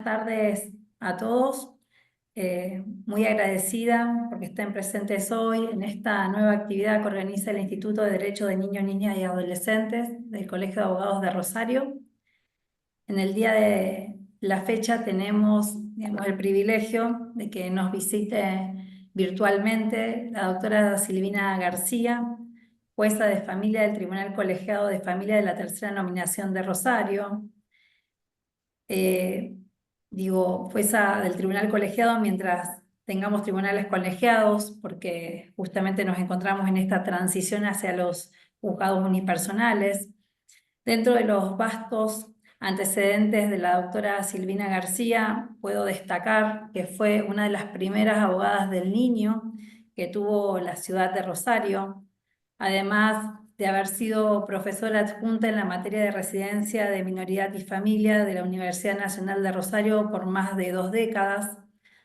tardes a todos. Muy agradecida porque estén presentes hoy en esta nueva actividad que organiza el Instituto de Derecho de Niños, Niñas y Adolescentes del Colegio de Abogados de Rosario. En el día de la fecha tenemos, digamos, el privilegio de que nos visite virtualmente la doctora Silvina García, jueza de familia del Tribunal Colegiado de Familia de la Tercera Nominación de Rosario. eh, Fuesa del tribunal colegiado mientras tengamos tribunales colegiados, porque justamente nos encontramos en esta transición hacia los juzgados unipersonales. Dentro de los vastos antecedentes de la doctora Silvina García, puedo destacar que fue una de las primeras abogadas del niño que tuvo la ciudad de Rosario, además de haber sido profesora adjunta en la materia de residencia de minoridad y familia de la Universidad Nacional de Rosario por más de 2 décadas,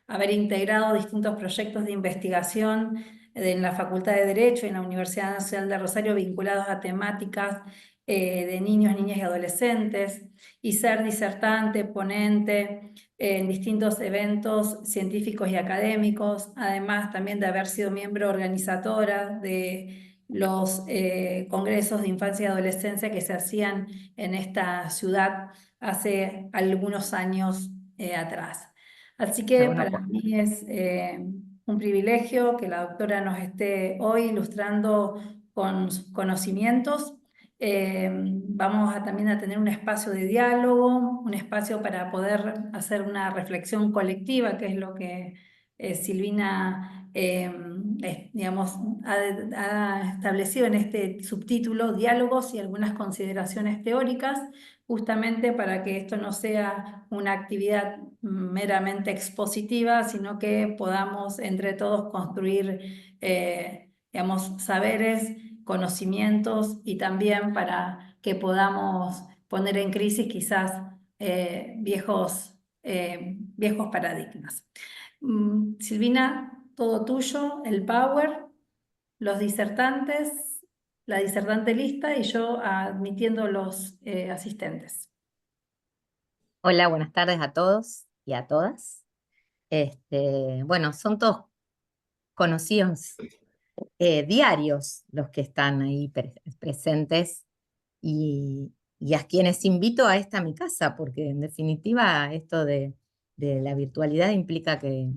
haber integrado distintos proyectos de investigación en la Facultad de Derecho y en la Universidad Nacional de Rosario vinculados a temáticas de niños, niñas y adolescentes, y ser disertante, ponente en distintos eventos científicos y académicos, además también de haber sido miembro organizadora de los congresos de infancia y adolescencia que se hacían en esta ciudad hace algunos años atrás. Así que Alguna para mí es un privilegio que la doctora nos esté hoy ilustrando con sus conocimientos. Vamos también a tener un espacio de diálogo, un espacio para poder hacer una reflexión colectiva, que es lo que Silvina digamos, ha establecido en este subtítulo, diálogos y algunas consideraciones teóricas, justamente para que esto no sea una actividad meramente expositiva, sino que podamos entre todos construir, digamos, saberes, conocimientos, y también para que podamos poner en crisis quizás viejos paradigmas. Silvina, todo tuyo, el power, los disertantes, la disertante lista y yo admitiendo los asistentes. Hola, buenas tardes a todos y a todas. Bueno, son todos conocidos diarios los que están ahí presentes y a quienes invito a esta mi casa, porque en definitiva esto de la virtualidad implica que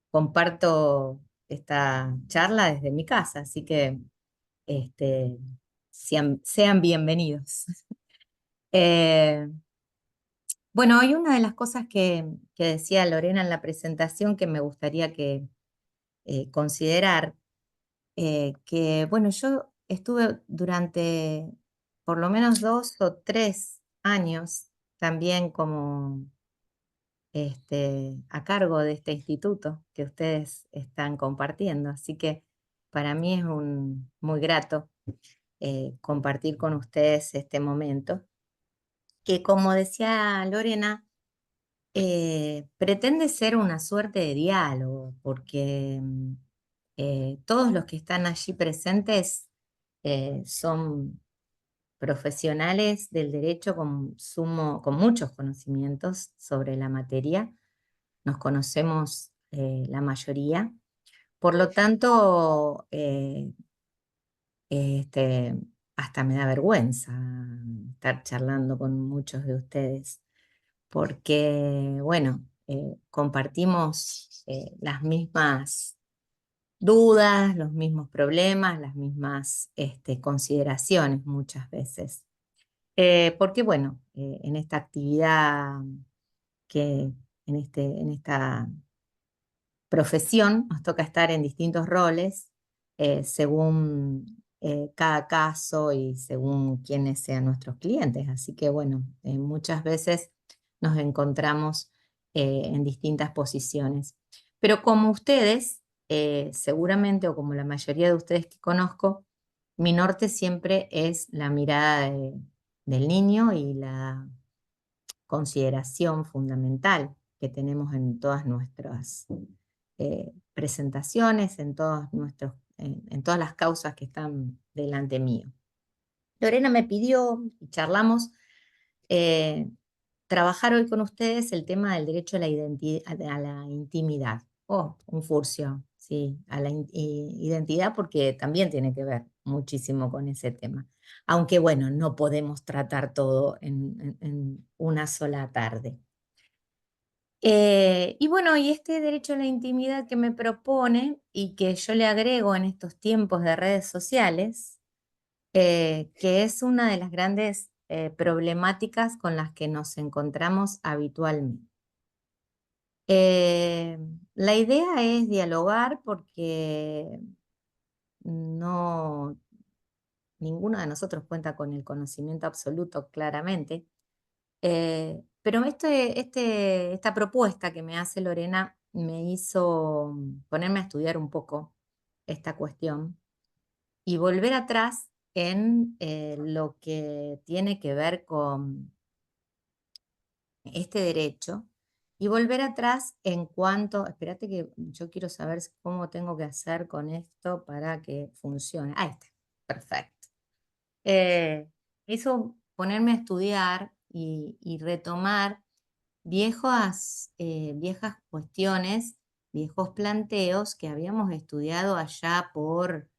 comparto esta charla desde mi casa, así que este, sean bienvenidos. Eh, Bueno, hay una de las cosas que decía Lorena en la presentación que me gustaría que considerar, que bueno, yo estuve durante por lo menos 2 o 3 años también como a cargo de este instituto que ustedes están compartiendo, así que para mí es muy grato compartir con ustedes este momento, que como decía Lorena, pretende ser una suerte de diálogo, porque todos los que están allí presentes son profesionales del derecho con muchos conocimientos sobre la materia. Nos conocemos la mayoría. Por lo tanto, este, hasta me da vergüenza estar charlando con muchos de ustedes porque, bueno, compartimos las mismas dudas, los mismos problemas, las mismas consideraciones muchas veces. Porque, bueno, en esta actividad en esta profesión nos toca estar en distintos roles según cada caso y según quiénes sean nuestros clientes. Así que, bueno, muchas veces nos encontramos en distintas posiciones. Pero como ustedes, seguramente, o como la mayoría de ustedes que conozco, mi norte siempre es la mirada del niño y la consideración fundamental que tenemos en todas nuestras presentaciones, en todas las causas que están delante mío. Lorena me pidió, y charlamos, trabajar hoy con ustedes el tema del derecho a la a la intimidad. Oh, un furcio, sí, a la identidad, porque también tiene que ver muchísimo con ese tema. Aunque bueno, no podemos tratar todo en una sola tarde. Y bueno, y este derecho a la intimidad que me propone y que yo le agrego en estos tiempos de redes sociales, que es una de las grandes problemáticas con las que nos encontramos habitualmente. Eh, la idea es dialogar porque no, ninguno de nosotros cuenta con el conocimiento absoluto claramente. Pero esta propuesta que me hace Lorena me hizo ponerme a estudiar un poco esta cuestión y volver atrás en lo que tiene que ver con este derecho y volver atrás en cuanto, espérate que yo quiero saber cómo tengo que hacer con esto para que funcione. Ahí está, perfecto. Me hizo ponerme a estudiar y retomar viejas cuestiones, viejos planteos que habíamos estudiado allá por,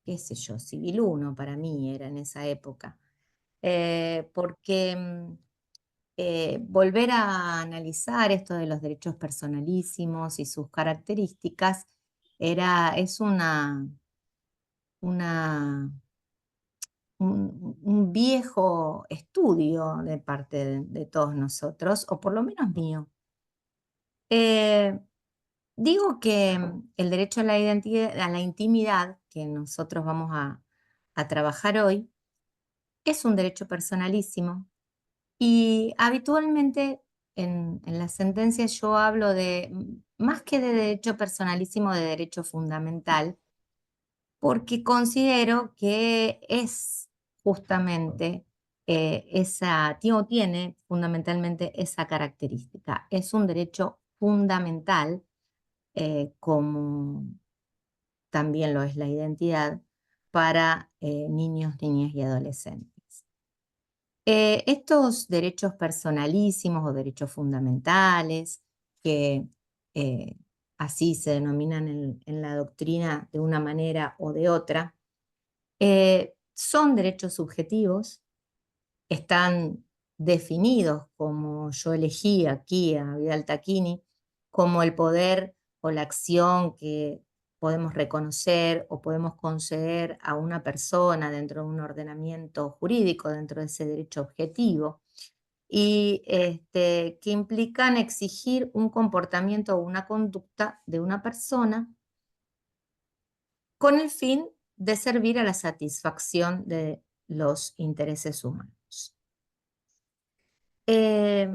qué sé yo, Civil 1 para mí era en esa época. Porque volver a analizar esto de los derechos personalísimos y sus características es una un viejo estudio de parte de todos nosotros, o por lo menos mío. Eh, Digo que el derecho a la identidad, a la intimidad que nosotros vamos a trabajar hoy es un derecho personalísimo y habitualmente en las sentencias yo hablo de, más que de derecho personalísimo, de derecho fundamental, porque considero que es justamente tiene fundamentalmente esa característica. Es un derecho fundamental, como también lo es la identidad, para niños, niñas y adolescentes. Estos derechos personalísimos o derechos fundamentales, que eh, así se denominan en la doctrina de una manera o de otra, son derechos subjetivos, están definidos, como yo elegí aquí a Vidal Tacchini, como el poder o la acción que podemos reconocer o podemos conceder a una persona dentro de un ordenamiento jurídico, dentro de ese derecho objetivo, y que implican exigir un comportamiento o una conducta de una persona con el fin de servir a la satisfacción de los intereses humanos. Eh,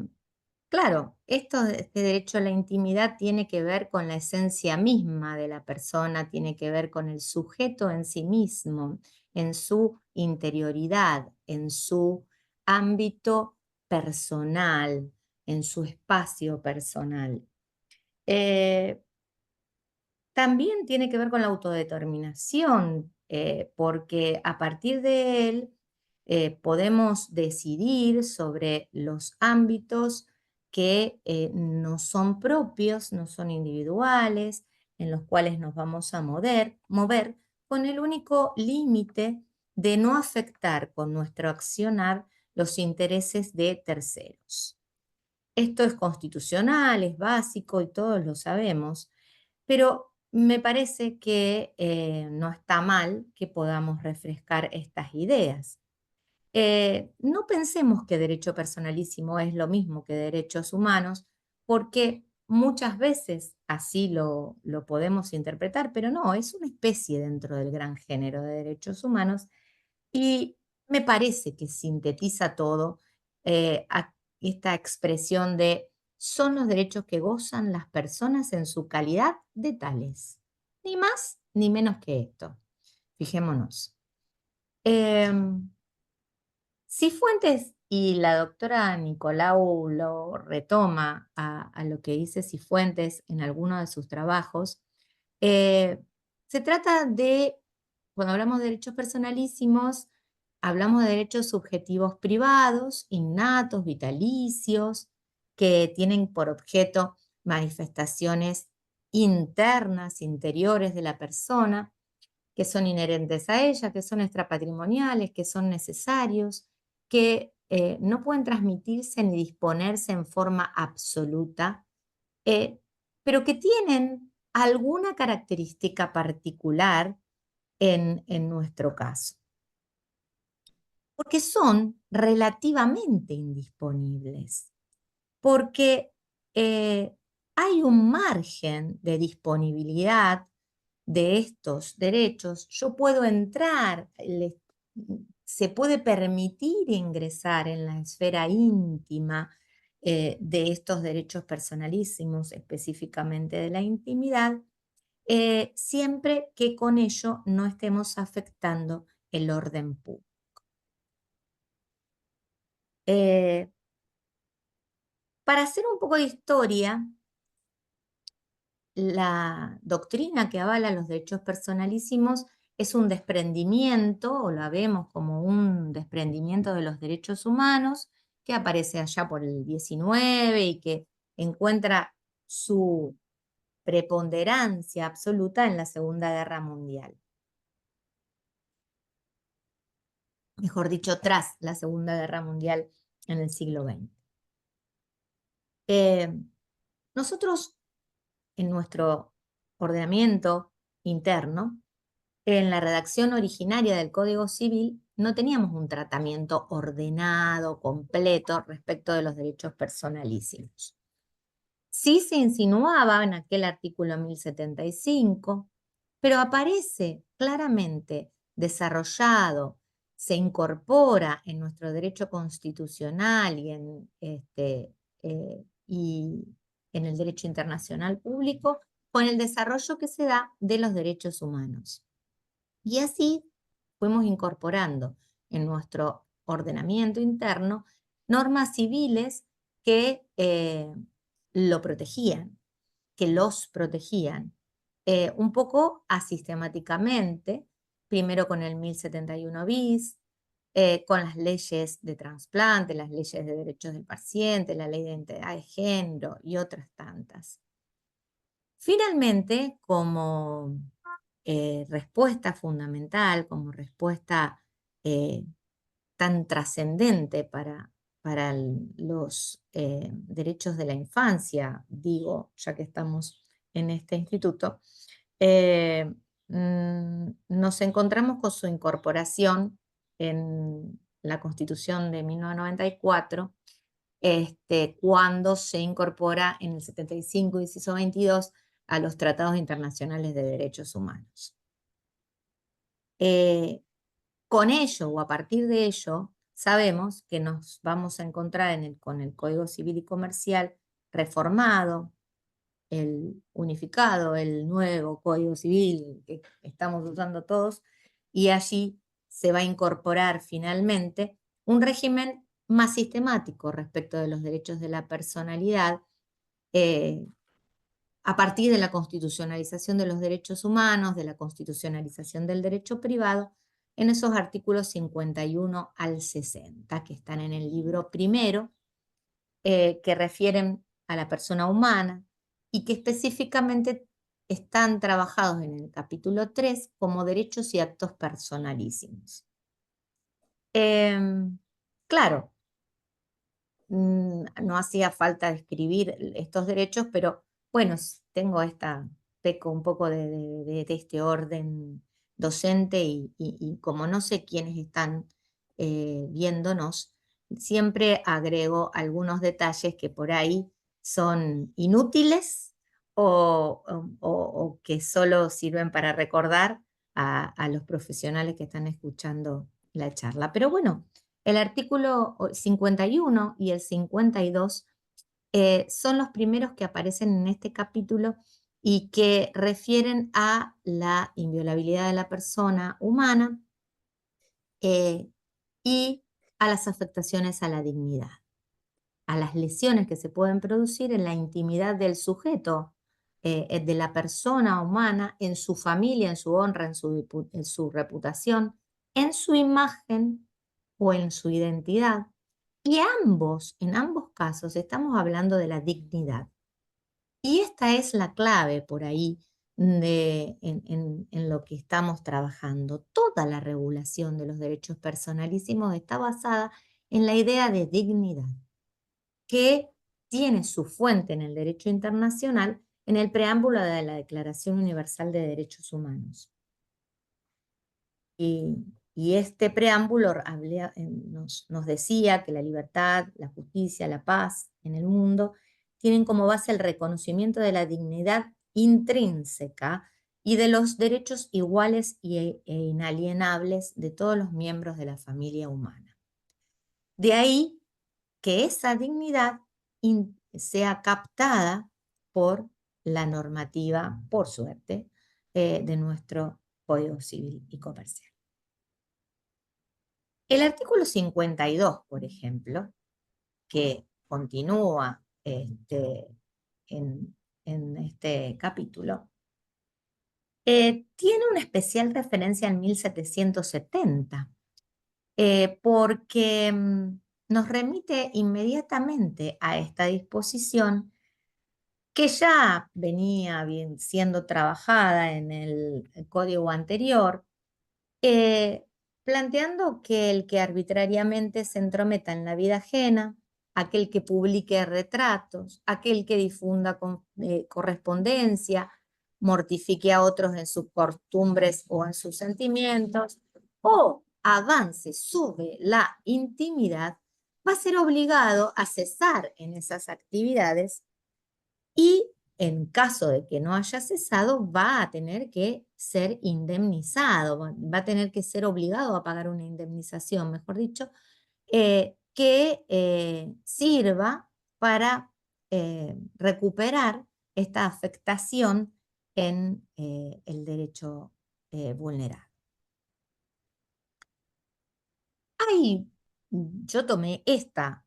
claro, este derecho a la intimidad tiene que ver con la esencia misma de la persona, tiene que ver con el sujeto en sí mismo, en su interioridad, en su ámbito personal, en su espacio personal. Eh, También tiene que ver con la autodeterminación, porque a partir de él podemos decidir sobre los ámbitos que no son propios, no son individuales, en los cuales nos vamos a mover con el único límite de no afectar con nuestro accionar los intereses de terceros. Esto es constitucional, es básico y todos lo sabemos, pero me parece que no está mal que podamos refrescar estas ideas. No pensemos que derecho personalísimo es lo mismo que derechos humanos, porque muchas veces así lo podemos interpretar, pero no, es una especie dentro del gran género de derechos humanos y me parece que sintetiza todo esta expresión de son los derechos que gozan las personas en su calidad de tales. Ni más ni menos que esto. Fijémonos. Em, Cifuentes, y la doctora Nicolau lo retoma a lo que dice Cifuentes en alguno de sus trabajos, se trata de, cuando hablamos de derechos personalísimos, hablamos de derechos subjetivos privados, innatos, vitalicios, que tienen por objeto manifestaciones internas, interiores de la persona, que son inherentes a ella, que son extrapatrimoniales, que son necesarios, que no pueden transmitirse ni disponerse en forma absoluta, pero que tienen alguna característica particular en nuestro caso, porque son relativamente indisponibles, porque hay un margen de disponibilidad de estos derechos. Yo puedo entrar, se puede permitir ingresar en la esfera íntima de estos derechos personalísimos, específicamente de la intimidad, siempre que con ello no estemos afectando el orden público. Para hacer un poco de historia, la doctrina que avala los derechos personalísimos es un desprendimiento, o la vemos como un desprendimiento de los derechos humanos, que aparece allá por el 19 y que encuentra su preponderancia absoluta en la Segunda Guerra Mundial. Mejor dicho, tras la Segunda Guerra Mundial en el siglo XX. Nosotros, en nuestro ordenamiento interno, en la redacción originaria del Código Civil, no teníamos un tratamiento ordenado, completo, respecto de los derechos personalísimos. Sí se insinuaba en aquel artículo 1075, pero aparece claramente desarrollado, se incorpora en nuestro derecho constitucional y en el derecho internacional público con el desarrollo que se da de los derechos humanos. Y así fuimos incorporando en nuestro ordenamiento interno normas civiles que lo protegían, que los protegían, un poco asistemáticamente, primero con el 1071 bis, con las leyes de trasplante, las leyes de derechos del paciente, la ley de identidad de género y otras tantas. Finalmente, como respuesta fundamental, como respuesta tan trascendente para los derechos de la infancia, digo, ya que estamos en este instituto, nos encontramos con su incorporación en la Constitución de 1994, cuando se incorpora en el 75, inciso 22, a los tratados internacionales de derechos humanos. Con ello o a partir de ello, sabemos que nos vamos a encontrar con el Código Civil y Comercial reformado, el unificado, el nuevo Código Civil que estamos usando todos, y allí se va a incorporar finalmente un régimen más sistemático respecto de los derechos de la personalidad, a partir de la constitucionalización de los derechos humanos, de la constitucionalización del derecho privado, en esos artículos 51 al 60, que están en el libro primero, que refieren a la persona humana y que específicamente están trabajados en el capítulo 3 como derechos y actos personalísimos. Claro, no hacía falta describir estos derechos, pero bueno, tengo peco un poco de este orden docente y como no sé quiénes están viéndonos, siempre agrego algunos detalles que por ahí son inútiles o que solo sirven para recordar a los profesionales que están escuchando la charla. Pero bueno, el artículo 51 y el 52 son los primeros que aparecen en este capítulo y que refieren a la inviolabilidad de la persona humana y a las afectaciones a la dignidad, a las lesiones que se pueden producir en la intimidad del sujeto, de la persona humana, en su familia, en su honra, en su reputación, en su imagen o en su identidad. Y en ambos casos estamos hablando de la dignidad. Y esta es la clave por ahí en lo que estamos trabajando. Toda la regulación de los derechos personalísimos está basada en la idea de dignidad, que tiene su fuente en el derecho internacional en el preámbulo de la Declaración Universal de Derechos Humanos. Y este preámbulo nos decía que la libertad, la justicia, la paz en el mundo tienen como base el reconocimiento de la dignidad intrínseca y de los derechos iguales e inalienables de todos los miembros de la familia humana. De ahí que esa dignidad sea captada por la normativa, por suerte, de nuestro Código Civil y Comercial. El artículo 52, por ejemplo, que continúa en este capítulo, tiene una especial referencia en 1770, porque nos remite inmediatamente a esta disposición que ya venía siendo trabajada en el código anterior, planteando que el que arbitrariamente se entrometa en la vida ajena, aquel que publique retratos, aquel que difunda correspondencia, mortifique a otros en sus costumbres o en sus sentimientos, o avance sobre la intimidad, va a ser obligado a cesar en esas actividades y en caso de que no haya cesado, va a tener que ser indemnizado, va a tener que ser obligado a pagar una indemnización, mejor dicho, que sirva para recuperar esta afectación en el derecho vulnerado. Yo tomé esta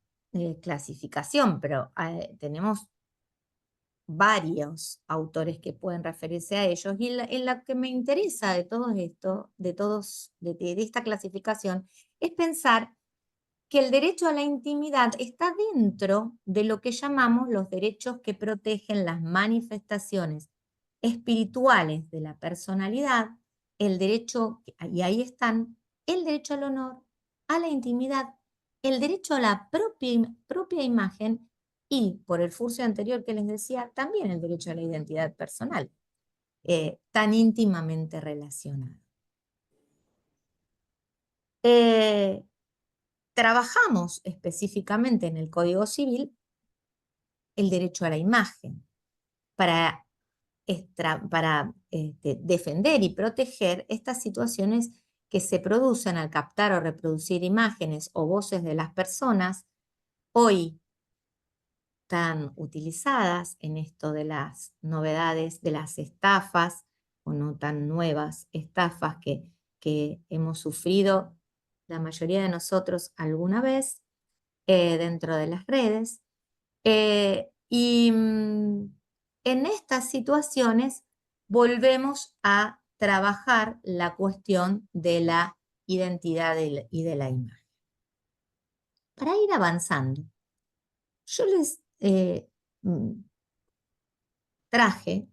clasificación, pero tenemos varios autores que pueden referirse a ellos, y en la que me interesa de todo esto, de esta clasificación, es pensar que el derecho a la intimidad está dentro de lo que llamamos los derechos que protegen las manifestaciones espirituales de la personalidad, el derecho, y ahí están, el derecho al honor, a la intimidad, el derecho a la propia imagen y, por el furcio anterior que les decía, también el derecho a la identidad personal, tan íntimamente relacionado. Trabajamos específicamente en el Código Civil el derecho a la imagen para defender y proteger estas situaciones que se producen al captar o reproducir imágenes o voces de las personas, hoy tan utilizadas en esto de las novedades, de las estafas, o no tan nuevas estafas que hemos sufrido la mayoría de nosotros alguna vez dentro de las redes. En estas situaciones volvemos a trabajar la cuestión de la identidad y de la imagen. Para ir avanzando, yo les traje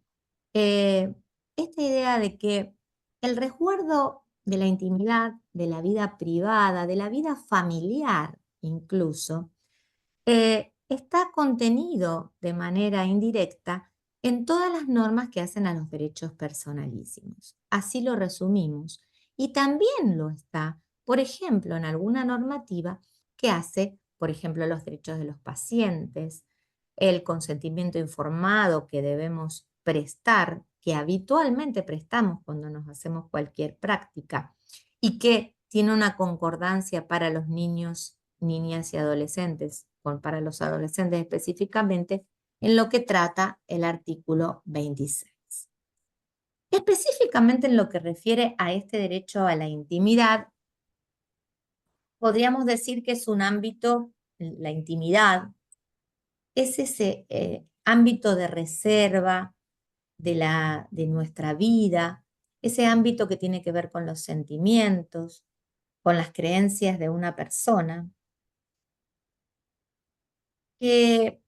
esta idea de que el resguardo de la intimidad, de la vida privada, de la vida familiar incluso, está contenido de manera indirecta en todas las normas que hacen a los derechos personalísimos. Así lo resumimos. Y también lo está, por ejemplo, en alguna normativa que hace, por ejemplo, los derechos de los pacientes, el consentimiento informado que debemos prestar, que habitualmente prestamos cuando nos hacemos cualquier práctica y que tiene una concordancia para los niños, niñas y adolescentes, para los adolescentes específicamente, en lo que trata el artículo 26. Específicamente en lo que refiere a este derecho a la intimidad, podríamos decir que es un ámbito, la intimidad, es ese ámbito de reserva de nuestra vida, ese ámbito que tiene que ver con los sentimientos, con las creencias de una persona que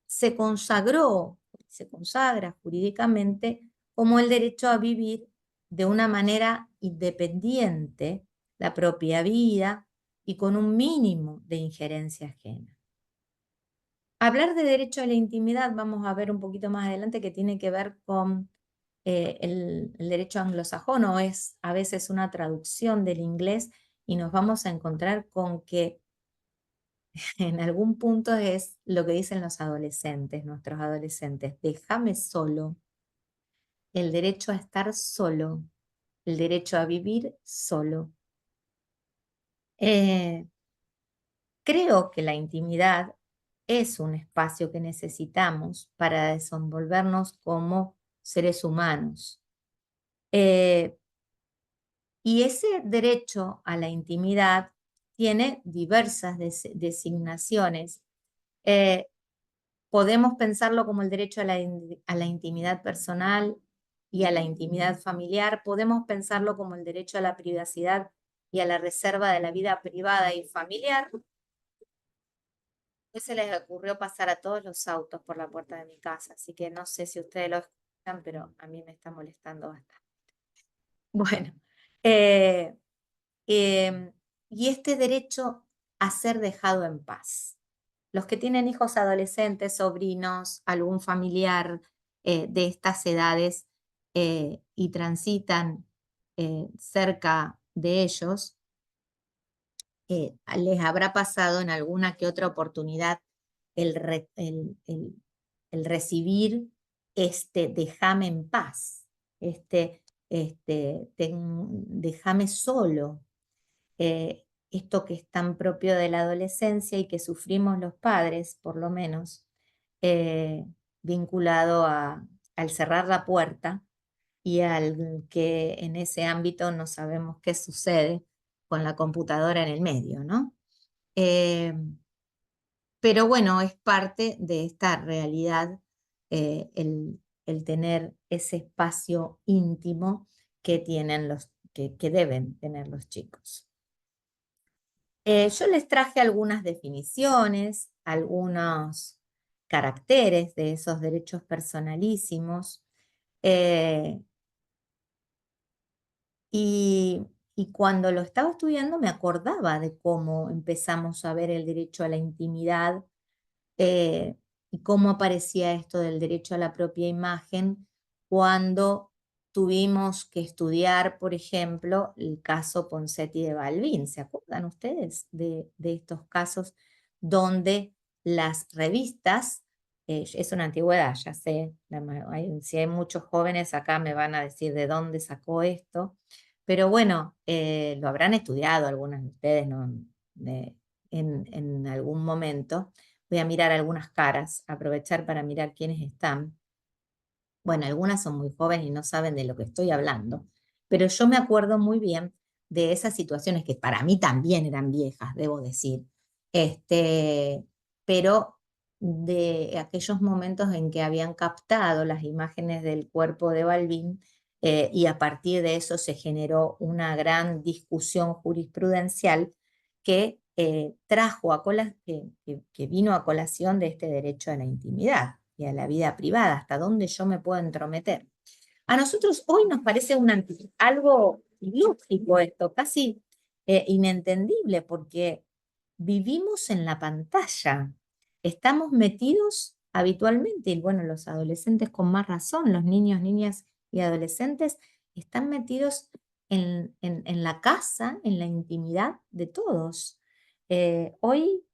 se consagró, se consagra jurídicamente como el derecho a vivir de una manera independiente la propia vida y con un mínimo de injerencia ajena. Hablar de derecho a la intimidad, vamos a ver un poquito más adelante, que tiene que ver con el derecho anglosajón, o es a veces una traducción del inglés, y nos vamos a encontrar con que en algún punto es lo que dicen los adolescentes, nuestros adolescentes: déjame solo, el derecho a estar solo, el derecho a vivir solo. Creo que la intimidad es un espacio que necesitamos para desenvolvernos como seres humanos. Y ese derecho a la intimidad tiene diversas designaciones. Eh, Podemos pensarlo como el derecho a la intimidad personal y a la intimidad familiar. Podemos pensarlo como el derecho a la privacidad y a la reserva de la vida privada y familiar. Pues se les ocurrió pasar a todos los autos por la puerta de mi casa, así que no sé si ustedes lo escuchan, pero a mí me está molestando bastante. Bueno, eh, eh, y este derecho a ser dejado en paz. Los que tienen hijos adolescentes, sobrinos, algún familiar de estas edades y transitan cerca de ellos, les habrá pasado en alguna que otra oportunidad el recibir este déjame en paz, déjame solo, esto que es tan propio de la adolescencia y que sufrimos los padres, por lo menos, eh, vinculado al cerrar la puerta y al que en ese ámbito no sabemos qué sucede con la computadora en el medio, ¿no? Eh, pero bueno, es parte de esta realidad el tener ese espacio íntimo que tienen que deben tener los chicos. Yo les traje algunas definiciones, algunos caracteres de esos derechos personalísimos. eh, y, y cuando lo estaba estudiando me acordaba de cómo empezamos a ver el derecho a la intimidad y cómo aparecía esto del derecho a la propia imagen cuando tuvimos que estudiar, por ejemplo, el caso Ponseti de Balbín. ¿Se acuerdan ustedes de estos casos donde las revistas, es una antigüedad, ya sé, si hay muchos jóvenes acá me van a decir de dónde sacó esto, pero bueno, lo habrán estudiado algunas de ustedes, ¿no? En algún momento. Voy a mirar algunas caras, aprovechar para mirar quiénes están. Bueno, algunas son muy jóvenes y no saben de lo que estoy hablando, pero yo me acuerdo muy bien de esas situaciones que para mí también eran viejas, debo decir, pero de aquellos momentos en que habían captado las imágenes del cuerpo de Balbín y a partir de eso se generó una gran discusión jurisprudencial que que vino a colación de este derecho a la intimidad y a la vida privada, hasta dónde yo me puedo entrometer. A nosotros hoy nos parece algo ilógico esto, casi inentendible, porque vivimos en la pantalla, estamos metidos habitualmente, y bueno, los adolescentes con más razón, los niños, niñas y adolescentes están metidos en la casa, en la intimidad de todos. Hoy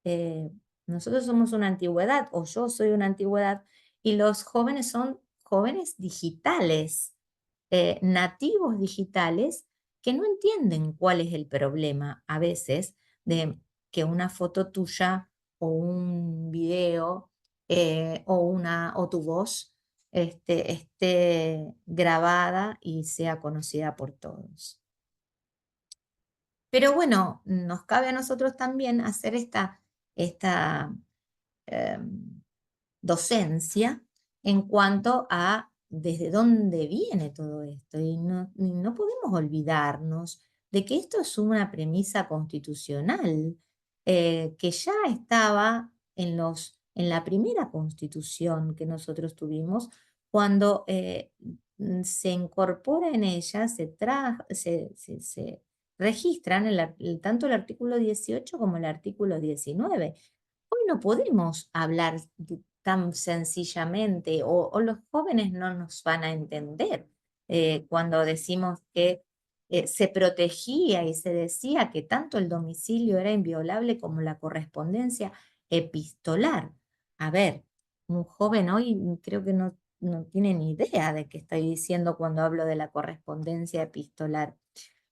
eh, nosotros somos una antigüedad, o yo soy una antigüedad, y los jóvenes son jóvenes digitales, nativos digitales, que no entienden cuál es el problema a veces de que una foto tuya o un video o tu voz esté grabada y sea conocida por todos. Pero bueno, nos cabe a nosotros también hacer esta docencia en cuanto a desde dónde viene todo esto. Y no podemos olvidarnos de que esto es una premisa constitucional que ya estaba en la primera constitución que nosotros tuvimos, cuando se incorpora en ella, se registran tanto el artículo 18 como el artículo 19. Hoy no podemos hablar tan sencillamente, o los jóvenes no nos van a entender cuando decimos que se protegía y se decía que tanto el domicilio era inviolable como la correspondencia epistolar. A ver, un joven hoy creo que no tiene ni idea de qué estoy diciendo cuando hablo de la correspondencia epistolar.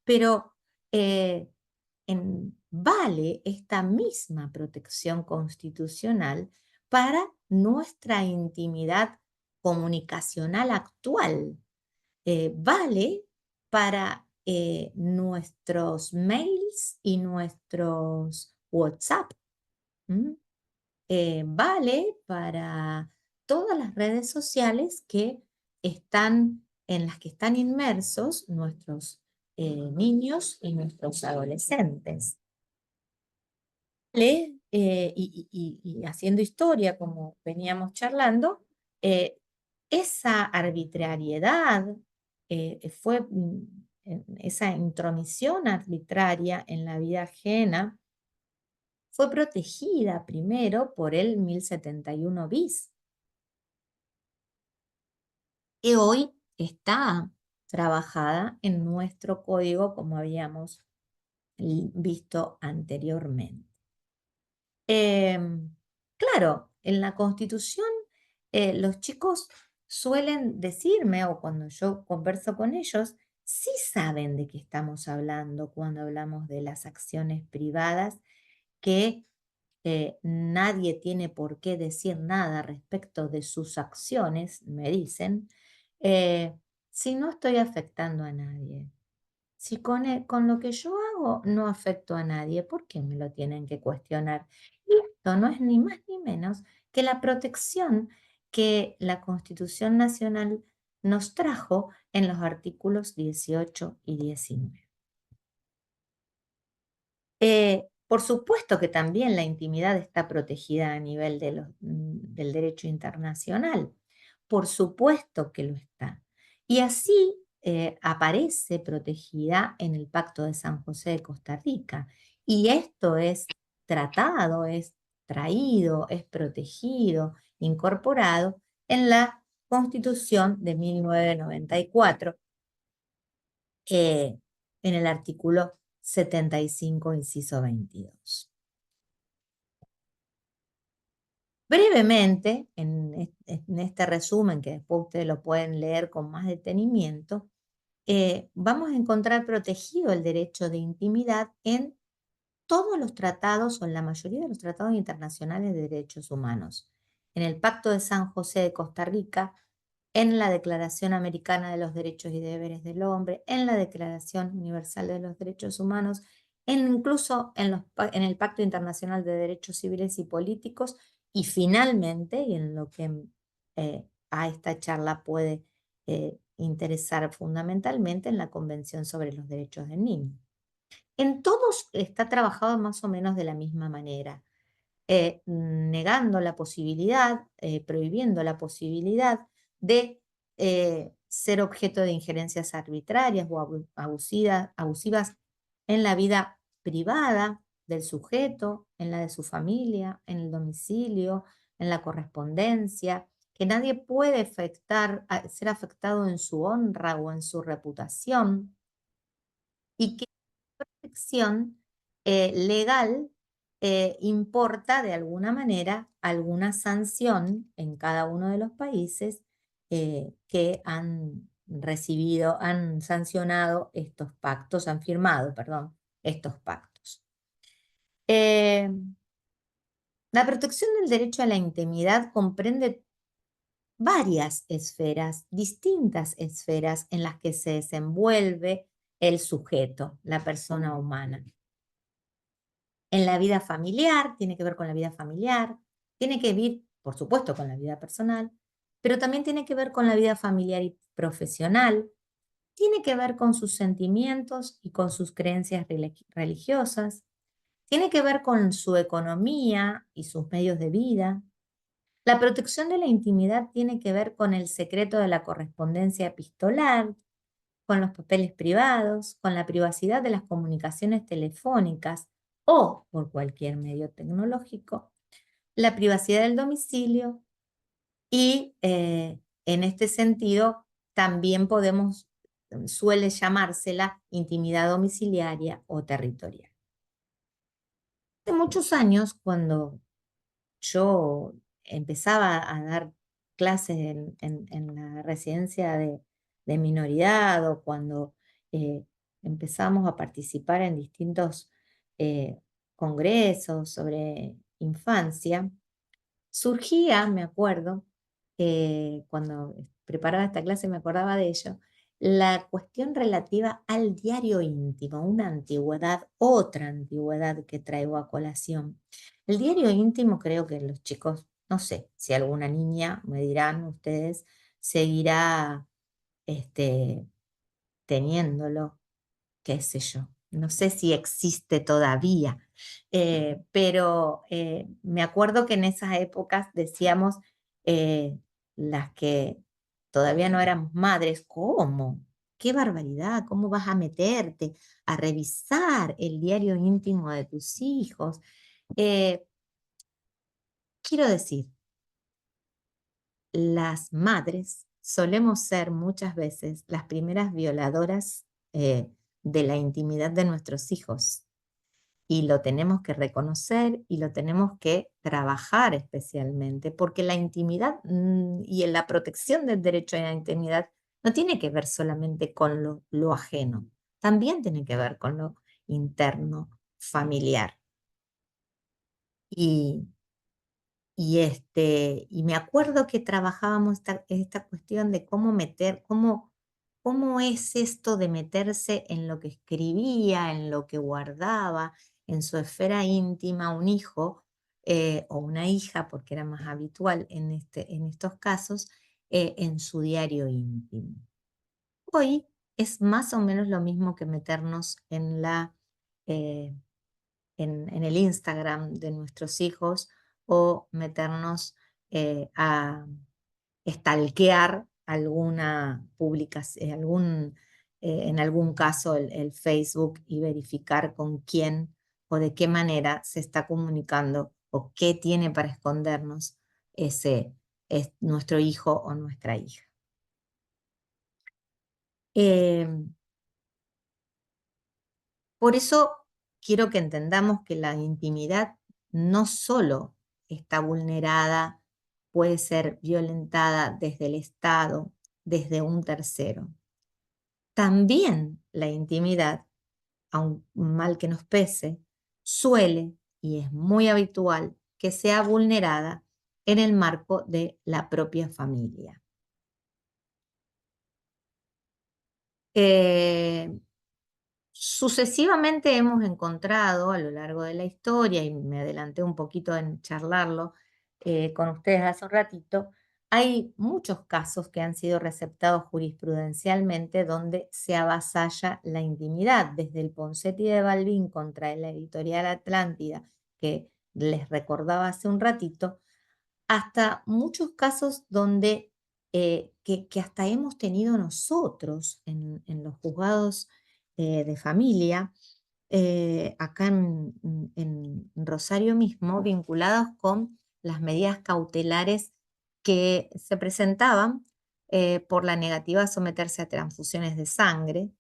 Pero vale esta misma protección constitucional para nuestra intimidad comunicacional actual. Vale para nuestros mails y nuestros WhatsApp. Vale para todas las redes sociales en las que están inmersos nuestros niños y nuestros adolescentes. Vale, y haciendo historia, como veníamos charlando, esa arbitrariedad esa intromisión arbitraria en la vida ajena fue protegida primero por el 1071 bis, que hoy está trabajada en nuestro código como habíamos visto anteriormente. Claro, en la Constitución los chicos suelen decirme, o cuando yo converso con ellos, sí saben de qué estamos hablando cuando hablamos de las acciones privadas, que nadie tiene por qué decir nada respecto de sus acciones, me dicen, si no estoy afectando a nadie. Si con lo que yo hago no afecto a nadie, ¿por qué me lo tienen que cuestionar? Y esto no es ni más ni menos que la protección que la Constitución Nacional nos trajo en los artículos 18 y 19. Por supuesto que también la intimidad está protegida a nivel del derecho internacional. Por supuesto que lo está. Y así aparece protegida en el Pacto de San José de Costa Rica. Y esto es tratado, es traído, es protegido, incorporado en la Constitución de 1994, en el artículo 75, inciso 22. Brevemente, en este resumen, que después ustedes lo pueden leer con más detenimiento, vamos a encontrar protegido el derecho de intimidad en todos los tratados, o en la mayoría de los tratados internacionales de derechos humanos. En el Pacto de San José de Costa Rica, en la Declaración Americana de los Derechos y Deberes del Hombre, en la Declaración Universal de los Derechos Humanos, incluso en el Pacto Internacional de Derechos Civiles y Políticos, y finalmente, y en lo que a esta charla puede interesar fundamentalmente, en la Convención sobre los Derechos del Niño. En todos está trabajado más o menos de la misma manera, negando la posibilidad, prohibiendo la posibilidad de ser objeto de injerencias arbitrarias o abusivas en la vida privada del sujeto, en la de su familia, en el domicilio, en la correspondencia, que nadie puede ser afectado en su honra o en su reputación, y que protección legal importa de alguna manera alguna sanción en cada uno de los países que han recibido, han sancionado estos pactos, han firmado, perdón, estos pactos. La protección del derecho a la intimidad comprende varias esferas, distintas esferas en las que se desenvuelve el sujeto, la persona humana. En la vida familiar, tiene que ver con la vida familiar, tiene que ver, por supuesto, con la vida personal, pero también tiene que ver con la vida familiar y profesional, tiene que ver con sus sentimientos y con sus creencias religiosas, tiene que ver con su economía y sus medios de vida. La protección de la intimidad tiene que ver con el secreto de la correspondencia epistolar, con los papeles privados, con la privacidad de las comunicaciones telefónicas o por cualquier medio tecnológico, la privacidad del domicilio y en este sentido también suele llamársela intimidad domiciliaria o territorial. Hace muchos años, cuando yo empezaba a dar clases en la residencia de minoridad o cuando eh, empezamos a participar en distintos eh, congresos sobre infancia, surgía, me acuerdo, cuando preparaba esta clase me acordaba de ello, la cuestión relativa al diario íntimo, una antigüedad, otra antigüedad que traigo a colación. El diario íntimo creo que los chicos, no sé si alguna niña, me dirán ustedes, seguirá teniéndolo, qué sé yo. No sé si existe todavía, pero me acuerdo que en esas épocas decíamos las que todavía no éramos madres, ¿cómo? ¡Qué barbaridad! ¿Cómo vas a meterte a revisar el diario íntimo de tus hijos? Eh, quiero decir, las madres solemos ser muchas veces las primeras violadoras de la intimidad de nuestros hijos. Y lo tenemos que reconocer y lo tenemos que trabajar especialmente, porque la intimidad y en la protección del derecho a la intimidad no tiene que ver solamente con lo ajeno, también tiene que ver con lo interno, familiar. Y, y me acuerdo que trabajábamos esta cuestión de cómo cómo es esto de meterse en lo que escribía, en lo que guardaba, en su esfera íntima, un hijo o una hija, porque era más habitual en estos casos, en su diario íntimo. Hoy es más o menos lo mismo que meternos eh, en el Instagram de nuestros hijos o meternos a stalkear alguna publicación, en algún caso el Facebook y verificar con quién o de qué manera se está comunicando o qué tiene para escondernos ese es nuestro hijo o nuestra hija. Eh, Por eso quiero que entendamos que la intimidad no solo está vulnerada, puede ser violentada desde el Estado, desde un tercero. También la intimidad, aun mal que nos pese, suele y es muy habitual que sea vulnerada en el marco de la propia familia. Eh, Sucesivamente hemos encontrado a lo largo de la historia, y me adelanté un poquito en charlarlo con ustedes hace un ratito, hay muchos casos que han sido receptados jurisprudencialmente donde se avasalla la intimidad, desde el Ponseti de Balbín contra la editorial Atlántida, que les recordaba hace un ratito, hasta muchos casos donde que hasta hemos tenido nosotros en los juzgados de familia, acá en Rosario mismo, vinculados con las medidas cautelares que se presentaban por la negativa a someterse a transfusiones de sangre.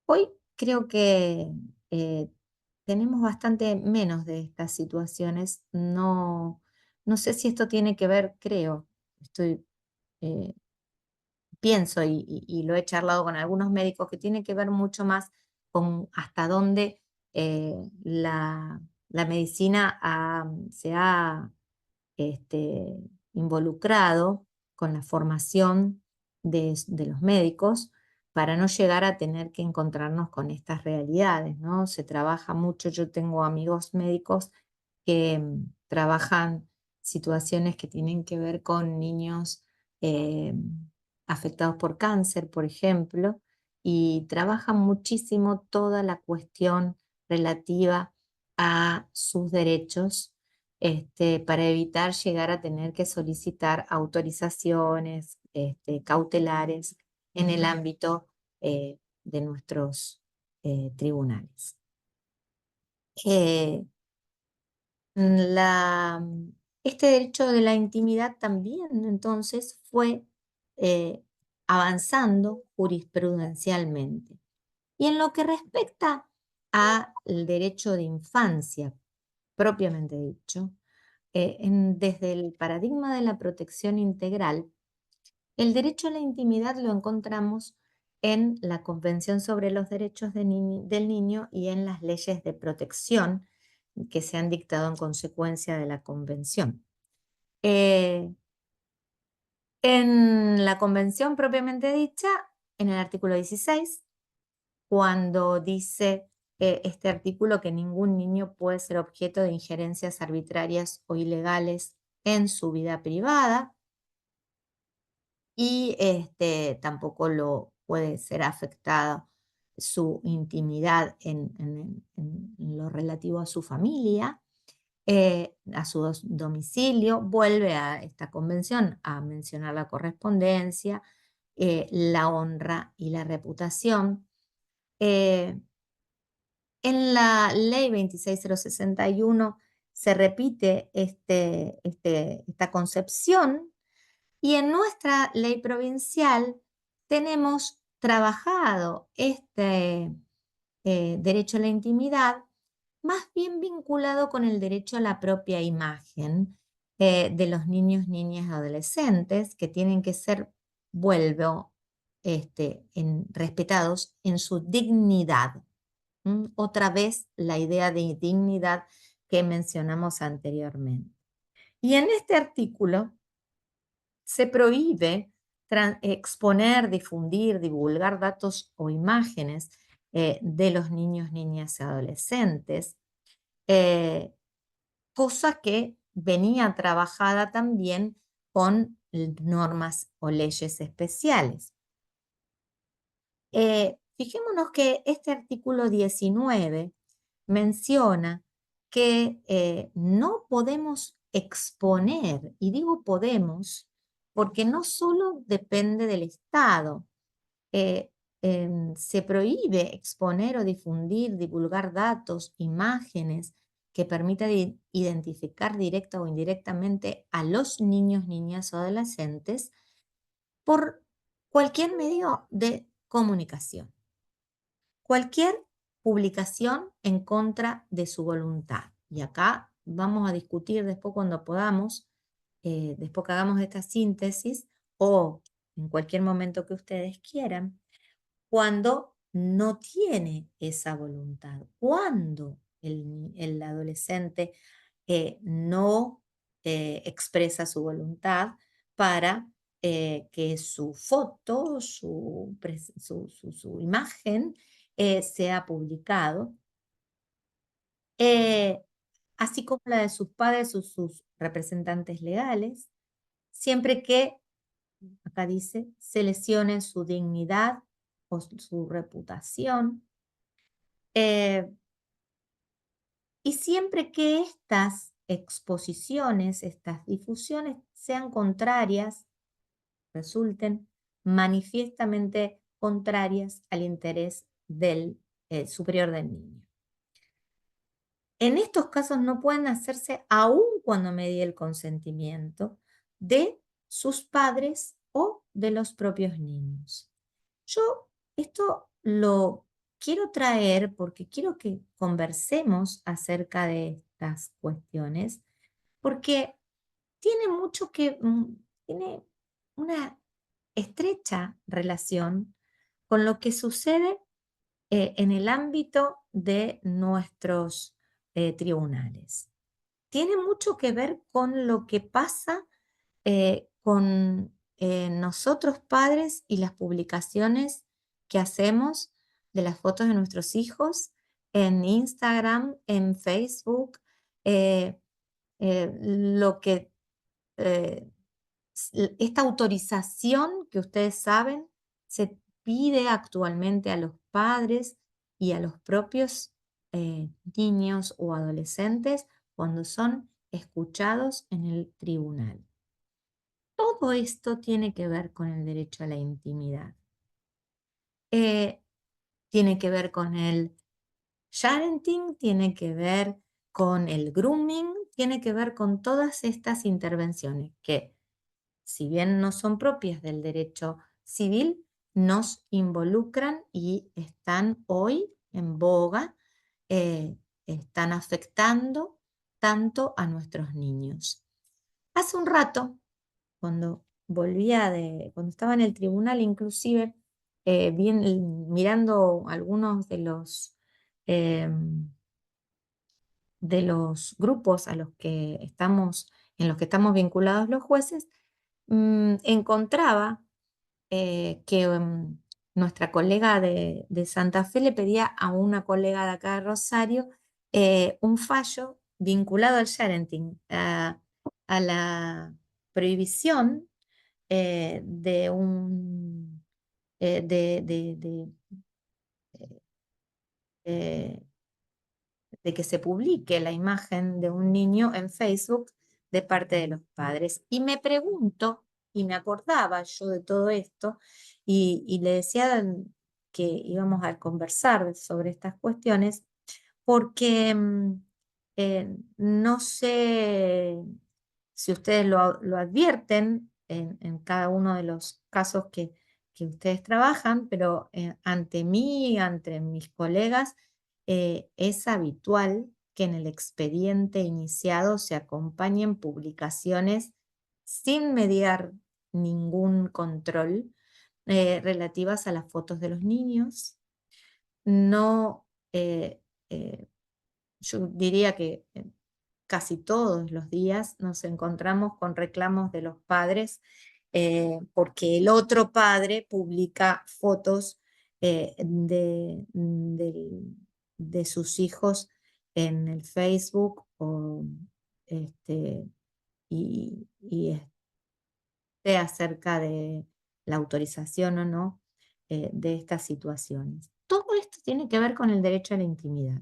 Hoy creo que eh, tenemos bastante menos de estas situaciones. No sé si esto tiene que ver, creo, estoy, eh, pienso y lo he charlado con algunos médicos, que tiene que ver mucho más con hasta dónde la medicina se ha este, involucrado con la formación de los médicos para no llegar a tener que encontrarnos con estas realidades, ¿no? Se trabaja mucho, yo tengo amigos médicos que trabajan situaciones que tienen que ver con niños eh, afectados por cáncer, por ejemplo, y trabajan muchísimo toda la cuestión relativa a sus derechos, para evitar llegar a tener que solicitar autorizaciones, cautelares en el ámbito de nuestros tribunales. Eh, la, este derecho de la intimidad también entonces fue eh, avanzando jurisprudencialmente. Y en lo que respecta al derecho de infancia, propiamente dicho, desde el paradigma de la protección integral, el derecho a la intimidad lo encontramos en la Convención sobre los Derechos del Niño y en las leyes de protección que se han dictado en consecuencia de la Convención. En la Convención propiamente dicha, en el artículo 16, cuando dice este artículo que ningún niño puede ser objeto de injerencias arbitrarias o ilegales en su vida privada, y tampoco lo puede ser afectada su intimidad en lo relativo a su familia, a su domicilio. Vuelve a esta convención a mencionar la correspondencia, la honra y la reputación. En la ley 26061 se repite esta concepción, y en nuestra ley provincial tenemos trabajado este derecho a la intimidad más bien vinculado con el derecho a la propia imagen de los niños, niñas y adolescentes, que tienen que ser, vuelvo, respetados en su dignidad. Otra vez la idea de dignidad que mencionamos anteriormente. Y en este artículo se prohíbe exponer, difundir, divulgar datos o imágenes de los niños, niñas y adolescentes, cosa que venía trabajada también con normas o leyes especiales. Fijémonos que este artículo 19 menciona que no podemos exponer, y digo podemos, porque no solo depende del Estado. Se prohíbe exponer o difundir, divulgar datos, imágenes que permitan identificar directa o indirectamente a los niños, niñas o adolescentes por cualquier medio de comunicación. Cualquier publicación en contra de su voluntad. Y acá vamos a discutir después cuando podamos, después que hagamos esta síntesis o en cualquier momento que ustedes quieran, cuando no tiene esa voluntad, cuando el adolescente no expresa su voluntad para que su foto, su imagen sea publicado, eh, así como la de sus padres o sus representantes legales, siempre que, acá dice, se lesione su dignidad o su reputación, y siempre que estas exposiciones, estas difusiones sean contrarias, resulten manifiestamente contrarias al interés del superior del niño. En estos casos no pueden hacerse aun cuando medie el consentimiento de sus padres o de los propios niños. Yo esto lo quiero traer porque quiero que conversemos acerca de estas cuestiones, porque tiene mucho tiene una estrecha relación con lo que sucede en el ámbito de nuestros tribunales. Tiene mucho que ver con lo que pasa con nosotros padres y las publicaciones que hacemos de las fotos de nuestros hijos en Instagram, en Facebook, lo que esta autorización que ustedes saben se pide actualmente a los padres y a los propios niños o adolescentes cuando son escuchados en el tribunal. Todo esto tiene que ver con el derecho a la intimidad. Eh, Tiene que ver con el parenting, tiene que ver con el grooming, tiene que ver con todas estas intervenciones que, si bien no son propias del derecho civil, nos involucran y están hoy en boga, eh, están afectando tanto a nuestros niños. Hace un rato, cuando estaba en el tribunal, inclusive, mirando algunos de los grupos en los que estamos vinculados los jueces, encontraba que nuestra colega de Santa Fe le pedía a una colega de acá de Rosario un fallo vinculado al parenting, a la prohibición de un eh, de que se publique la imagen de un niño en Facebook de parte de los padres. Y me pregunto, y me acordaba yo de todo esto, y le decía que íbamos a conversar sobre estas cuestiones, porque no sé si ustedes lo advierten en cada uno de los casos que ustedes trabajan, pero ante mí, ante mis colegas, es habitual que en el expediente iniciado se acompañen publicaciones sin mediar ningún control relativas a las fotos de los niños. No, eh, yo diría que casi todos los días nos encontramos con reclamos de los padres porque el otro padre publica fotos de sus hijos en el Facebook este, y esté acerca de la autorización o no de estas situaciones. Todo esto tiene que ver con el derecho a la intimidad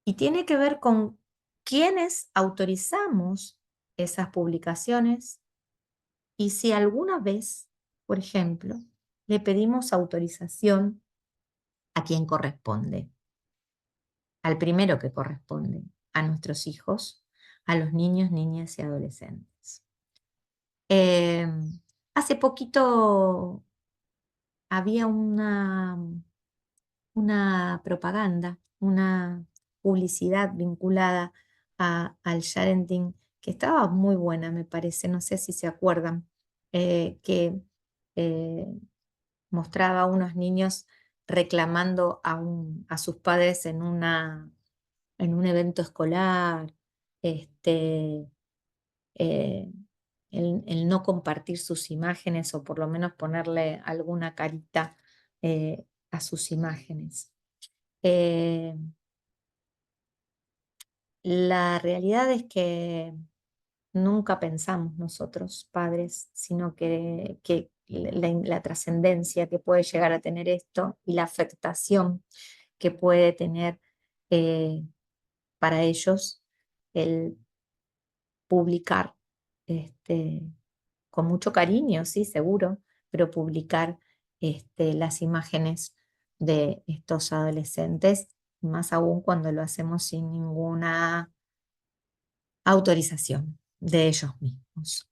y tiene que ver con quiénes autorizamos esas publicaciones y si alguna vez, por ejemplo, le pedimos autorización a quien corresponde, al primero que corresponde, a nuestros hijos, a los niños, niñas y adolescentes. Eh, Hace poquito había una propaganda, una publicidad vinculada al sharenting que estaba muy buena, me parece, no sé si se acuerdan, que eh, mostraba a unos niños reclamando a sus padres en un evento escolar, este, eh, el no compartir sus imágenes o por lo menos ponerle alguna carita a sus imágenes. Eh, la realidad es que nunca pensamos nosotros, padres, sino que la trascendencia que puede llegar a tener esto y la afectación que puede tener eh, para ellos el publicar con mucho cariño, sí, seguro, pero publicar las imágenes de estos adolescentes, más aún cuando lo hacemos sin ninguna autorización de ellos mismos.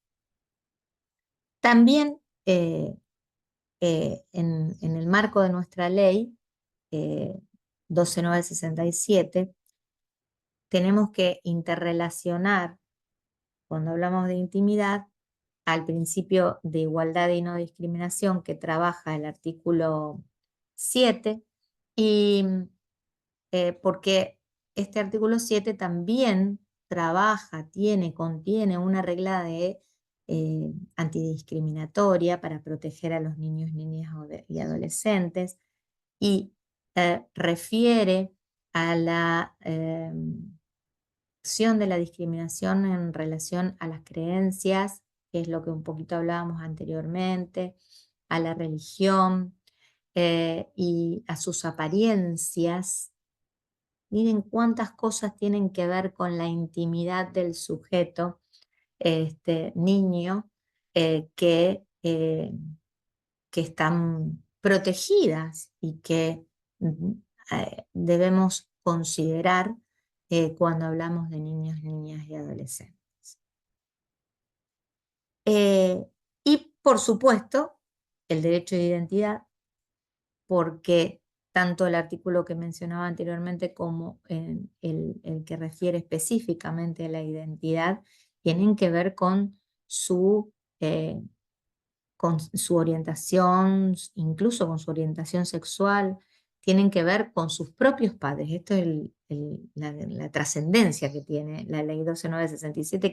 También en el marco de nuestra ley 12967, tenemos que interrelacionar, cuando hablamos de intimidad, al principio de igualdad y no discriminación que trabaja el artículo 7, y porque este artículo 7 también contiene una regla de antidiscriminatoria para proteger a los niños, niñas y adolescentes, y refiere a la acción de la discriminación en relación a las creencias, que es lo que un poquito hablábamos anteriormente, a la religión, y a sus apariencias. Miren cuántas cosas tienen que ver con la intimidad del sujeto, niño, que están protegidas y que mm, debemos considerar cuando hablamos de niños, niñas y adolescentes. Y por supuesto, el derecho de identidad, porque tanto el artículo que mencionaba anteriormente como el que refiere específicamente a la identidad tienen que ver eh, con su orientación, incluso con su orientación sexual, tienen que ver con sus propios padres. Esto es la trascendencia que tiene la ley 12967,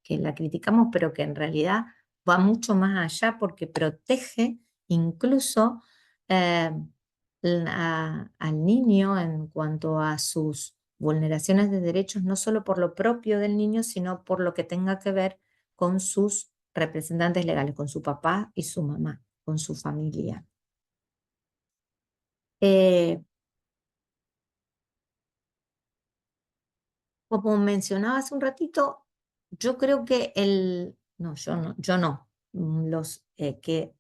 que la criticamos, pero que en realidad va mucho más allá porque protege incluso eh, al niño en cuanto a sus vulneraciones de derechos, no solo por lo propio del niño, sino por lo que tenga que ver con sus representantes legales, con su papá y su mamá, con su familia. Eh, Como mencionaba hace un ratito, yo creo que yo no, los que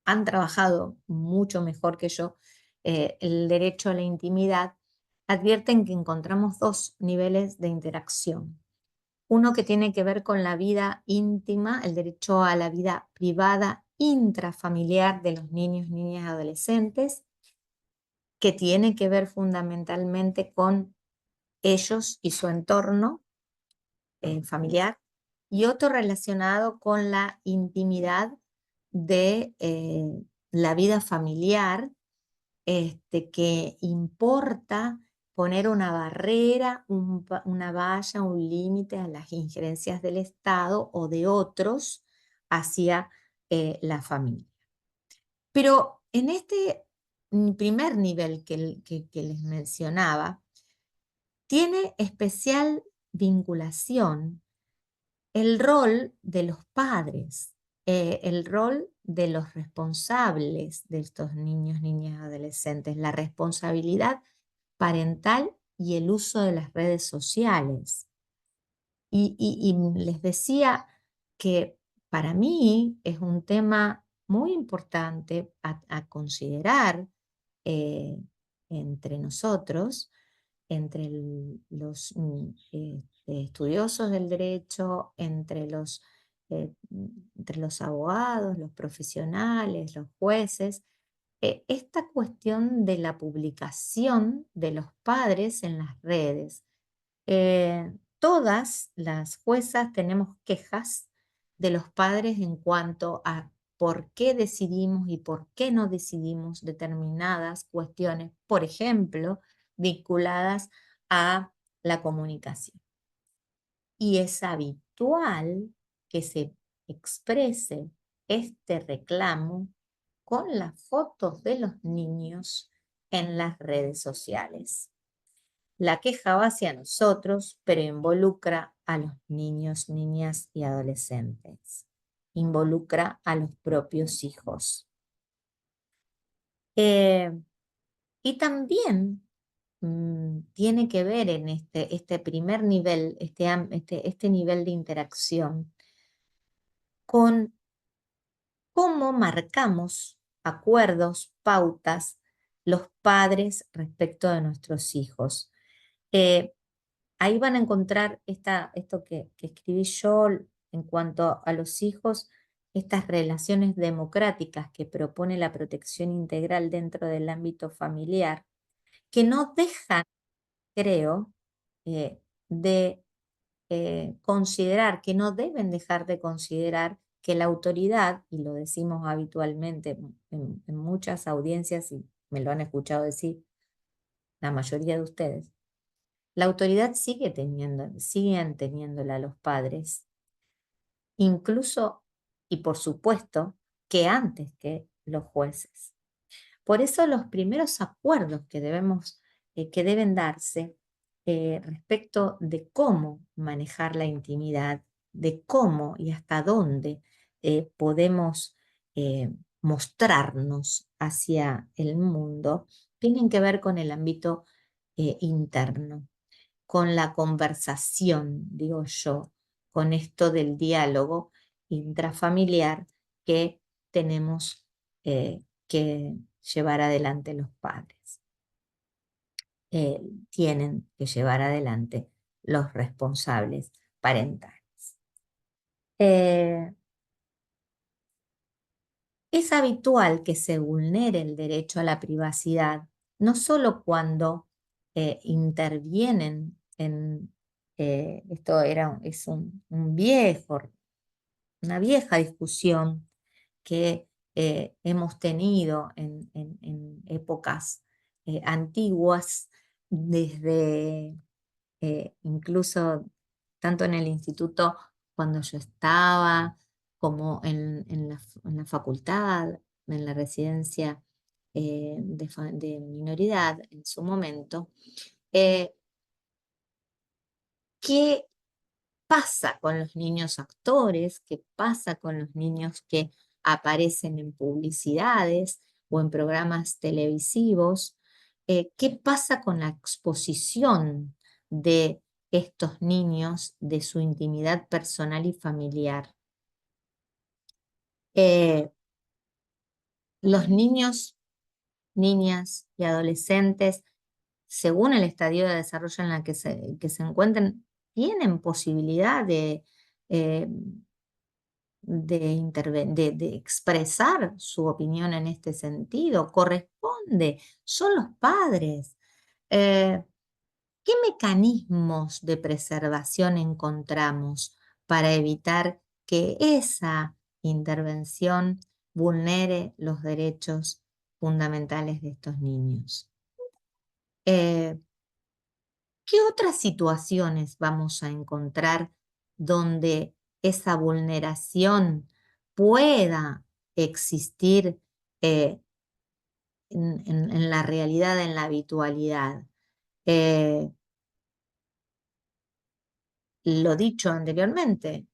han trabajado mucho mejor que yo el derecho a la intimidad, advierten que encontramos dos niveles de interacción. Uno que tiene que ver con la vida íntima, el derecho a la vida privada intrafamiliar de los niños, niñas y adolescentes, que tiene que ver fundamentalmente con ellos y su entorno familiar, y otro relacionado con la intimidad de la vida familiar, que importa poner una barrera, una valla, un límite a las injerencias del Estado o de otros hacia la familia. Pero en este primer nivel que les mencionaba, tiene especial vinculación el rol de los padres, el rol de los responsables de estos niños, niñas, adolescentes, la responsabilidad parental y el uso de las redes sociales. Y les decía que para mí es un tema muy importante a considerar eh, entre nosotros, entre los estudiosos del derecho, entre los abogados, los profesionales, los jueces, esta cuestión de la publicación de los padres en las redes. Todas las juezas tenemos quejas de los padres en cuanto a por qué decidimos y por qué no decidimos determinadas cuestiones, por ejemplo, vinculadas a la comunicación. Y es habitual que se exprese este reclamo con las fotos de los niños en las redes sociales. La queja va hacia nosotros, pero involucra a los niños, niñas y adolescentes. Involucra a los propios hijos. Y también tiene que ver en este primer nivel, este nivel de interacción, con cómo marcamos acuerdos, pautas, los padres respecto de nuestros hijos. Ahí van a encontrar esto que escribí yo en cuanto a los hijos, estas relaciones democráticas que propone la protección integral dentro del ámbito familiar, que no dejan, creo, de considerar, que no deben dejar de considerar que la autoridad, y lo decimos habitualmente en muchas audiencias, y me lo han escuchado decir la mayoría de ustedes, la autoridad siguen teniéndola los padres, incluso y por supuesto que antes que los jueces. Por eso los primeros acuerdos que deben darse respecto de cómo manejar la intimidad, de cómo y hasta dónde podemos mostrarnos hacia el mundo tienen que ver con el ámbito interno, con la conversación, digo yo, con esto del diálogo intrafamiliar que tenemos que llevar adelante los padres. Tienen que llevar adelante los responsables parentales. Es habitual que se vulnere el derecho a la privacidad, no solo cuando intervienen en, es una vieja discusión que hemos tenido en épocas antiguas, desde incluso tanto en el instituto cuando yo estaba, como en la facultad, en la residencia de minoridad en su momento. ¿Qué pasa con los niños actores? ¿Qué pasa con los niños que aparecen en publicidades o en programas televisivos? ¿Qué pasa con la exposición de estos niños, de su intimidad personal y familiar? Los niños, niñas y adolescentes, según el estadio de desarrollo en el que se encuentren, tienen posibilidad eh, de expresar su opinión en este sentido. Corresponde, son los padres. ¿Qué mecanismos de preservación encontramos para evitar que esa intervención vulnere los derechos fundamentales de estos niños? ¿Qué otras situaciones vamos a encontrar donde esa vulneración pueda existir en la realidad, en la habitualidad? Lo dicho anteriormente,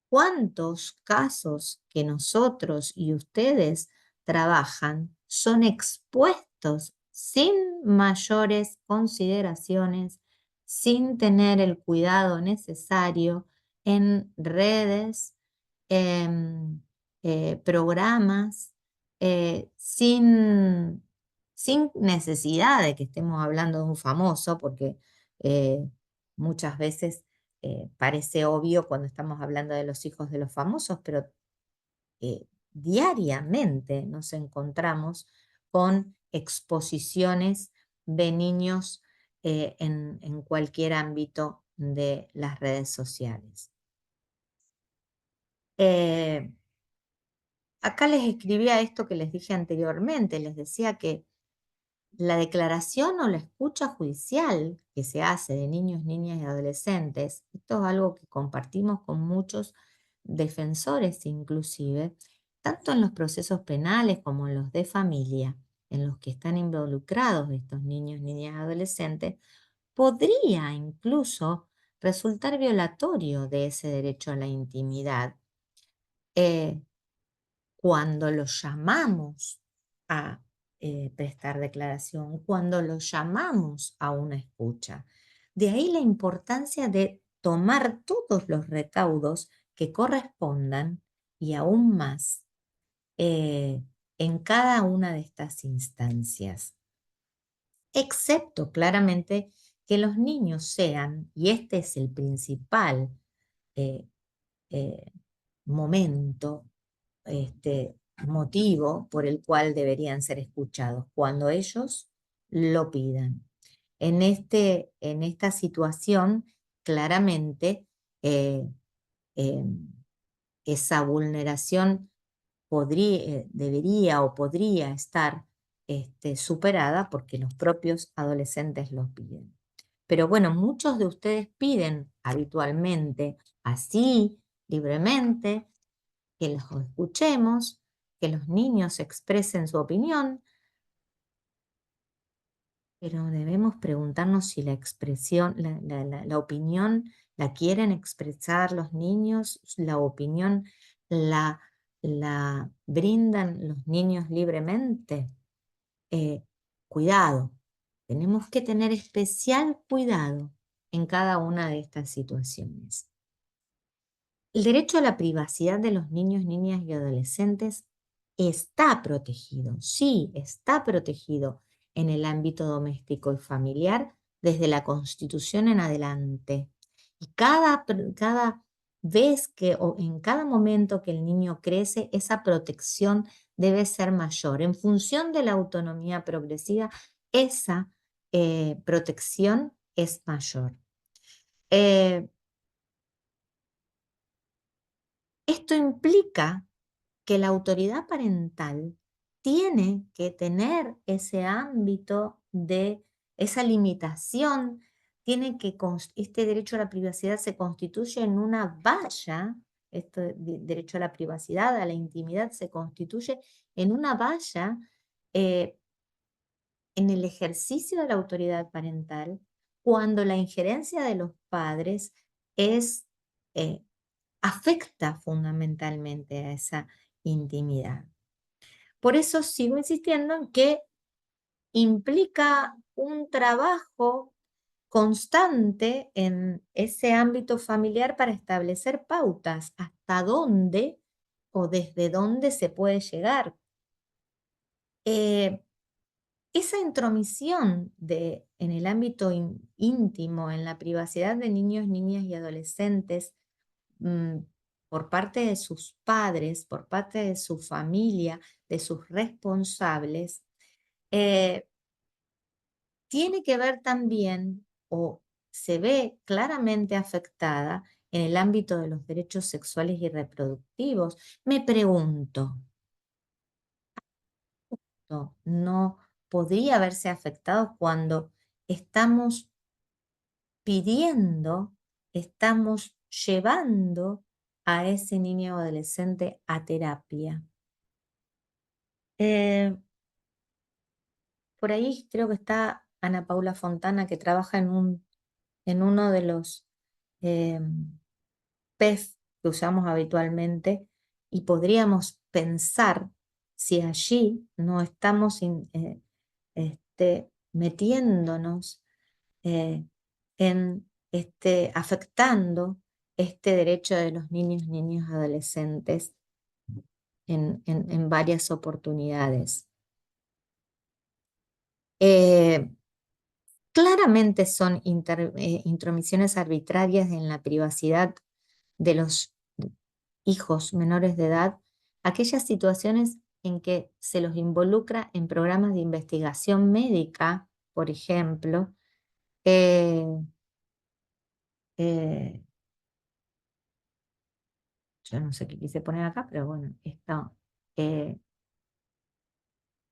¿cuántos casos que nosotros y ustedes trabajan son expuestos sin mayores consideraciones, sin tener el cuidado necesario en redes, en programas, sin necesidad de que estemos hablando de un famoso, porque muchas veces parece obvio cuando estamos hablando de los hijos de los famosos, pero diariamente nos encontramos con exposiciones de niños en cualquier ámbito de las redes sociales. Acá les escribía esto que les dije anteriormente, les decía que la declaración o la escucha judicial que se hace de niños, niñas y adolescentes, esto es algo que compartimos con muchos defensores inclusive, tanto en los procesos penales como en los de familia, en los que están involucrados estos niños, niñas y adolescentes, podría incluso resultar violatorio de ese derecho a la intimidad. Cuando los llamamos a prestar declaración, cuando los llamamos a una escucha. De ahí la importancia de tomar todos los recaudos que correspondan y aún más en cada una de estas instancias. Excepto claramente que los niños sean, y este es el principal eh, eh, momento, motivo por el cual deberían ser escuchados, cuando ellos lo pidan. En esta situación, claramente, esa vulneración debería o podría estar superada porque los propios adolescentes lo piden. Pero bueno, muchos de ustedes piden habitualmente, así, libremente, que los escuchemos, que los niños expresen su opinión, pero debemos preguntarnos si la expresión, la opinión la quieren expresar los niños, la opinión la la brindan los niños libremente, cuidado, tenemos que tener especial cuidado en cada una de estas situaciones. El derecho a la privacidad de los niños, niñas y adolescentes está protegido, sí, está protegido en el ámbito doméstico y familiar desde la Constitución en adelante. Y cada vez que, o en cada momento que el niño crece, esa protección debe ser mayor. En función de la autonomía progresiva, esa protección es mayor. Esto implica que la autoridad parental tiene que tener ese ámbito de esa limitación, tiene que, este derecho a la privacidad se constituye en una valla, este derecho a la privacidad, a la intimidad, se constituye en una valla eh, en el ejercicio de la autoridad parental cuando la injerencia de los padres es, afecta fundamentalmente a esa intimidad. Por eso sigo insistiendo en que implica un trabajo constante en ese ámbito familiar para establecer pautas, hasta dónde o desde dónde se puede llegar. Esa intromisión en el ámbito íntimo, en la privacidad de niños, niñas y adolescentes, mm, por parte de sus padres, por parte de su familia, de sus responsables, eh, tiene que ver también o se ve claramente afectada en el ámbito de los derechos sexuales y reproductivos. Me pregunto, ¿no podría verse afectado cuando estamos pidiendo, estamos llevando a ese niño o adolescente a terapia? Eh, por ahí creo que está Ana Paula Fontana, que trabaja en uno de los eh, PEF que usamos habitualmente, y podríamos pensar si allí no estamos metiéndonos afectando este derecho de los niños, niñas, adolescentes en varias oportunidades. Claramente son intromisiones arbitrarias en la privacidad de los hijos menores de edad, aquellas situaciones en que se los involucra en programas de investigación médica, por ejemplo. eh, eh, yo no sé qué quise poner acá, pero bueno, esto eh,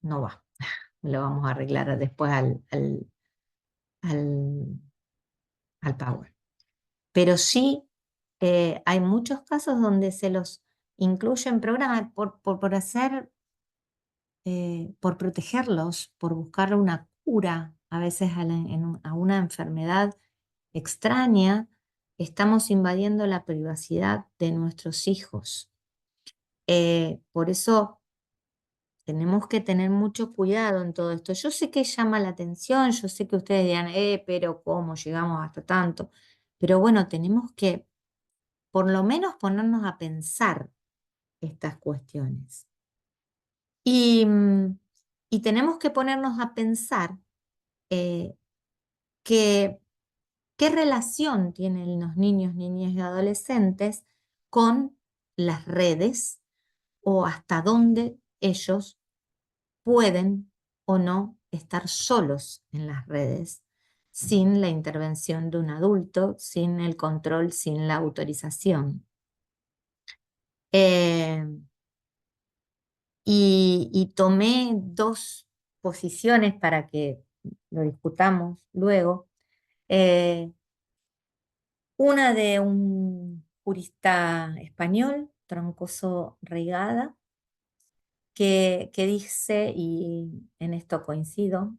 no va. Lo vamos a arreglar después al, al Power. Pero sí hay muchos casos donde se los incluye en programas por hacer, por protegerlos, por buscar una cura, a veces a una enfermedad extraña, estamos invadiendo la privacidad de nuestros hijos. Por eso tenemos que tener mucho cuidado en todo esto. Yo sé que llama la atención, yo sé que ustedes dirán, pero ¿cómo llegamos hasta tanto? Pero bueno, tenemos que por lo menos ponernos a pensar estas cuestiones. Y tenemos que ponernos a pensar eh, qué relación tienen los niños, niñas y adolescentes con las redes o hasta dónde ellos pueden o no estar solos en las redes sin la intervención de un adulto, sin el control, sin la autorización. Eh, y tomé dos posiciones para que lo discutamos luego. Eh, una de un jurista español, Troncoso Reigada, que dice, y en esto coincido,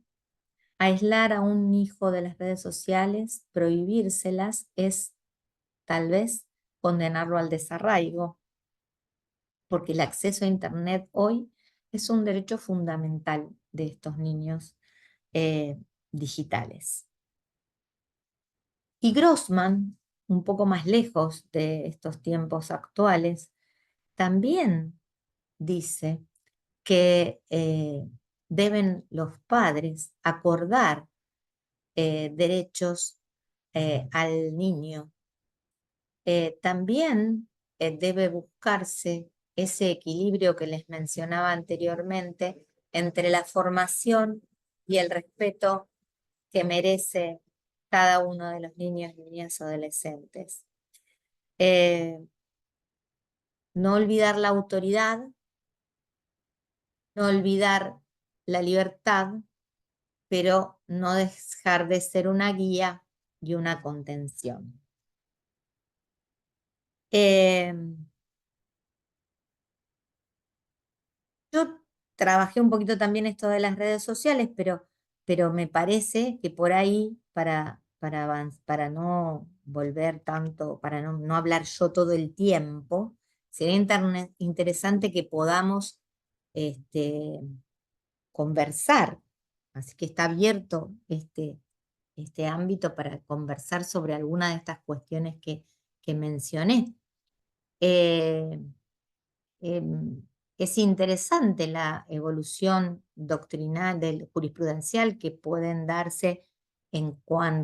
aislar a un hijo de las redes sociales, prohibírselas, es tal vez condenarlo al desarraigo. porque el acceso a Internet hoy es un derecho fundamental de estos niños digitales. Y Grossman, un poco más lejos de estos tiempos actuales, también dice que deben los padres acordar derechos al niño. También debe buscarse ese equilibrio que les mencionaba anteriormente entre la formación y el respeto que merece cada uno de los niños, niñas, adolescentes. No olvidar la autoridad, no olvidar la libertad, pero no dejar de ser una guía y una contención. Yo trabajé un poquito también esto de las redes sociales, pero me parece que por ahí, para no volver tanto, para no hablar yo todo el tiempo, sería interesante que podamos este, conversar. Así que está abierto este ámbito para conversar sobre alguna de estas cuestiones que mencioné. Eh, Em, es interesante la evolución doctrinal, jurisprudencial que pueden darse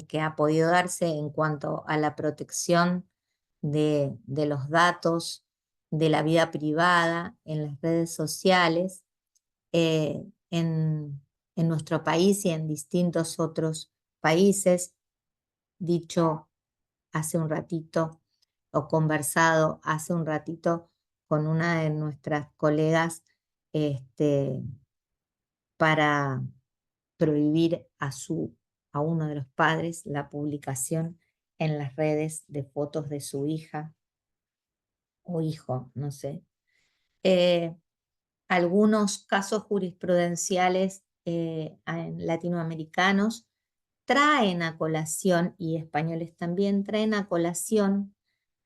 que ha podido darse en cuanto a la protección de los datos, de la vida privada en las redes sociales, eh, en, en nuestro país y en distintos otros países. Dicho hace un ratito, o conversado hace un ratito con una de nuestras colegas, este, para prohibir a uno de los padres la publicación en las redes de fotos de su hija o hijo, no sé. Eh, Algunos casos jurisprudenciales latinoamericanos traen a colación, y españoles también traen a colación,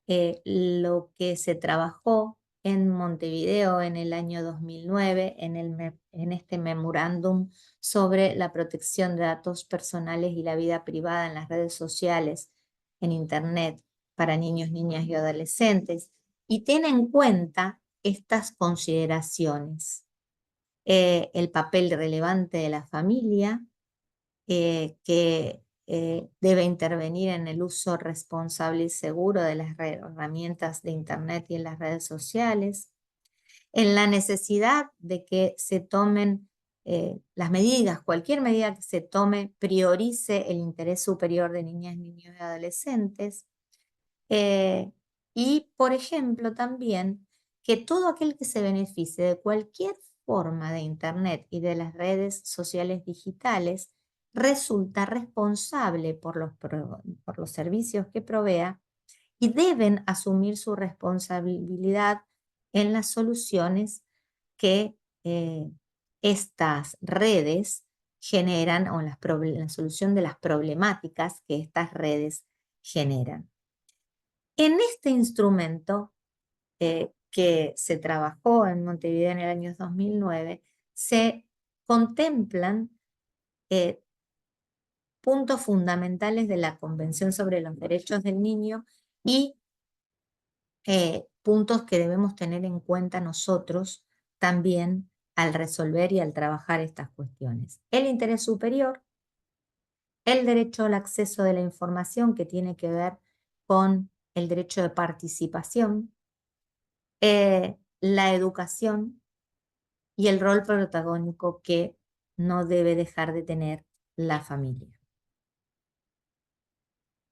lo que se trabajó en Montevideo en el año 2009 en este memorándum sobre la protección de datos personales y la vida privada en las redes sociales, en Internet, para niños, niñas y adolescentes, y tiene en cuenta estas consideraciones. El papel relevante de la familia, que debe intervenir en el uso responsable y seguro de las herramientas de Internet y en las redes sociales, en la necesidad de que se tomen las medidas, cualquier medida que se tome priorice el interés superior de niñas, niños y adolescentes, y, por ejemplo, también que todo aquel que se beneficie de cualquier forma de Internet y de las redes sociales digitales resulta responsable por los servicios que provea y deben asumir su responsabilidad en las soluciones que estas redes generan o en la solución de las problemáticas que estas redes generan. En este instrumento que se trabajó en Montevideo en el año 2009, se contemplan eh, puntos fundamentales de la Convención sobre los Derechos del Niño y puntos que debemos tener en cuenta nosotros también al resolver y al trabajar estas cuestiones. El interés superior, el derecho al acceso de la información que tiene que ver con el derecho de participación, la educación y el rol protagónico que no debe dejar de tener la familia.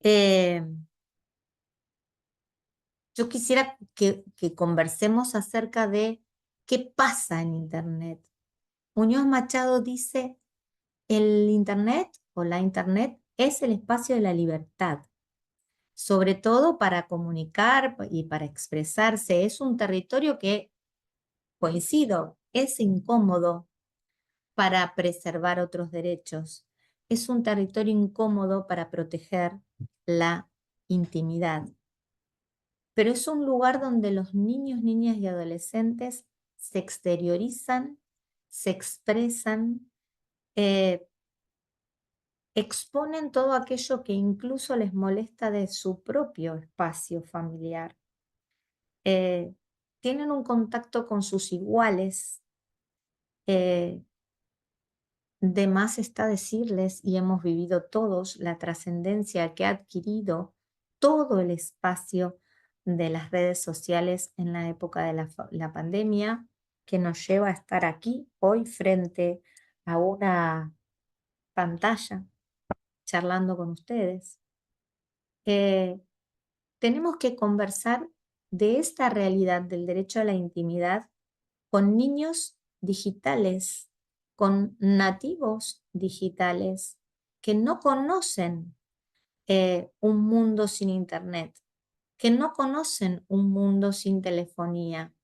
Eh, yo quisiera que conversemos acerca de qué pasa en Internet. Muñoz Machado dice, el Internet o la Internet es el espacio de la libertad, sobre todo para comunicar y para expresarse. Es un territorio que, coincido, es incómodo para preservar otros derechos. Es un territorio incómodo para proteger la intimidad. pero es un lugar donde los niños, niñas y adolescentes se exteriorizan, se expresan, eh, exponen todo aquello que incluso les molesta de su propio espacio familiar. Eh, Tienen un contacto con sus iguales. eh, De más está decirles, y hemos vivido todos, la trascendencia que ha adquirido todo el espacio de las redes sociales en la época de la pandemia, que nos lleva a estar aquí hoy frente a una pantalla charlando con ustedes. Eh, Tenemos que conversar de esta realidad del derecho a la intimidad con niños digitales, con nativos digitales que no conocen un mundo sin internet, que no conocen un mundo sin telefonía,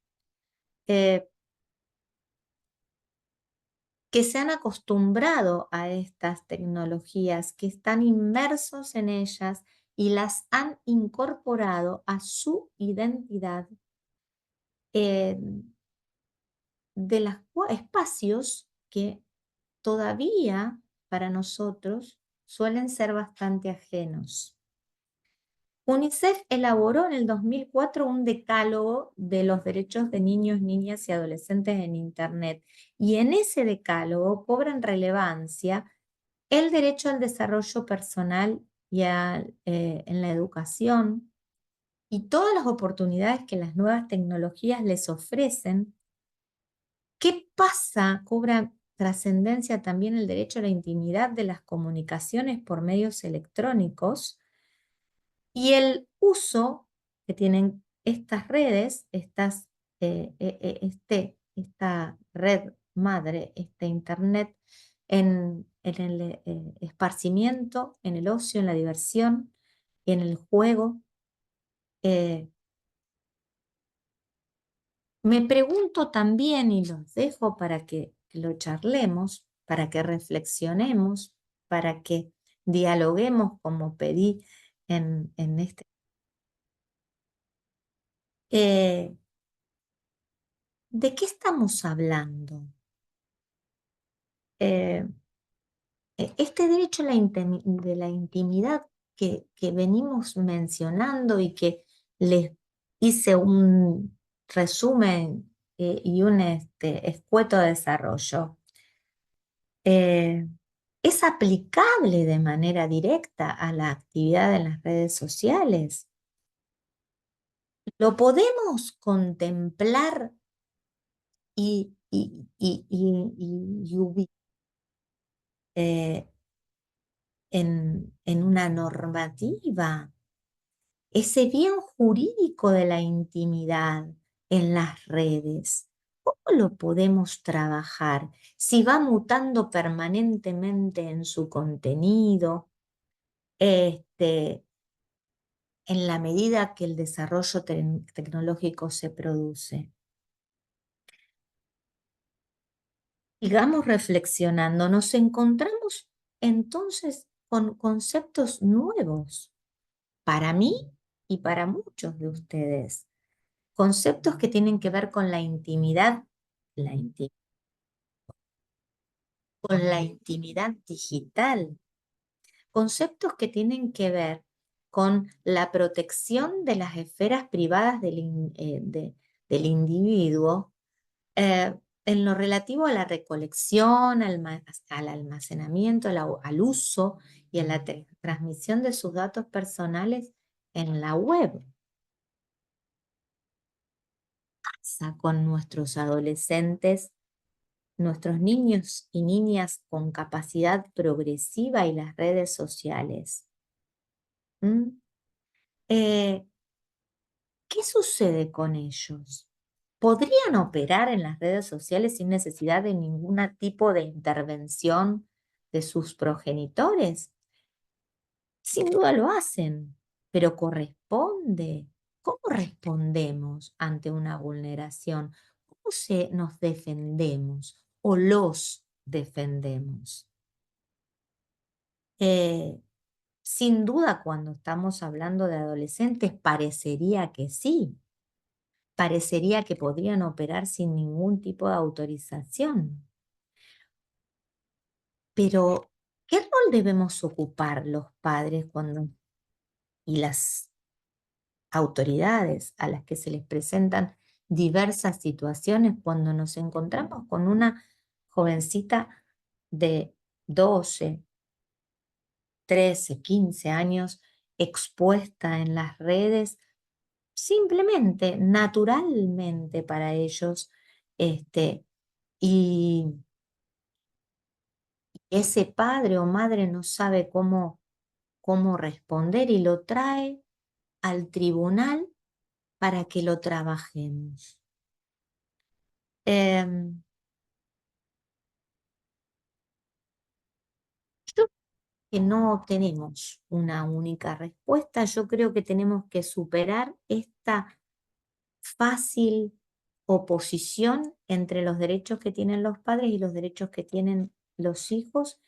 eh, que se han acostumbrado a estas tecnologías, que están inmersos en ellas y las han incorporado a su identidad eh, de los espacios que todavía para nosotros suelen ser bastante ajenos. UNICEF elaboró en el 2004 un decálogo de los derechos de niños, niñas y adolescentes en Internet, y en ese decálogo cobran relevancia el derecho al desarrollo personal y en la educación y todas las oportunidades que las nuevas tecnologías les ofrecen. ¿Qué pasa? Cobra trascendencia también el derecho a la intimidad de las comunicaciones por medios electrónicos y el uso que tienen estas redes, esta red madre, este Internet, en el esparcimiento, en el ocio, en la diversión, en el juego. eh, Me pregunto también, y los dejo para que lo charlemos, para que reflexionemos, para que dialoguemos como pedí en este. eh, ¿De qué estamos hablando? Eh, este derecho a de la intimidad que venimos mencionando y que les hice un resumen y un escueto desarrollo. eh, es aplicable de manera directa a la actividad en las redes sociales. Lo podemos contemplar y ubicar en una normativa. Ese bien jurídico de la intimidad en las redes. ¿Cómo lo podemos trabajar si va mutando permanentemente en su contenido? En la medida que el desarrollo tecnológico se produce. Sigamos reflexionando, nos encontramos entonces con conceptos nuevos para mí y para muchos de ustedes. Conceptos que tienen que ver con la intimidad, la inti- con la intimidad digital. Conceptos que tienen que ver con la protección de las esferas privadas del individuo en lo relativo a la recolección, al almacenamiento, al uso y a la transmisión de sus datos personales en la web. ¿Qué pasa con nuestros adolescentes, nuestros niños y niñas con capacidad progresiva y las redes sociales? ¿Mm? Eh, ¿Qué sucede con ellos? ¿Podrían operar en las redes sociales sin necesidad de ningún tipo de intervención de sus progenitores? Sin duda lo hacen, pero corresponde. ¿Cómo respondemos ante una vulneración? ¿Cómo nos defendemos o los defendemos? Eh, Sin duda, cuando estamos hablando de adolescentes, parecería que sí. Parecería que podrían operar sin ningún tipo de autorización. Pero, ¿qué rol debemos ocupar los padres y las autoridades a las que se les presentan diversas situaciones cuando nos encontramos con una jovencita de 12, 13, 15 años expuesta en las redes simplemente, naturalmente para ellos, y ese padre o madre no sabe cómo responder y lo trae al tribunal para que lo trabajemos? Em, yo creo que no tenemos una única respuesta, yo creo que tenemos que superar esta fácil oposición entre los derechos que tienen los padres y los derechos que tienen los hijos,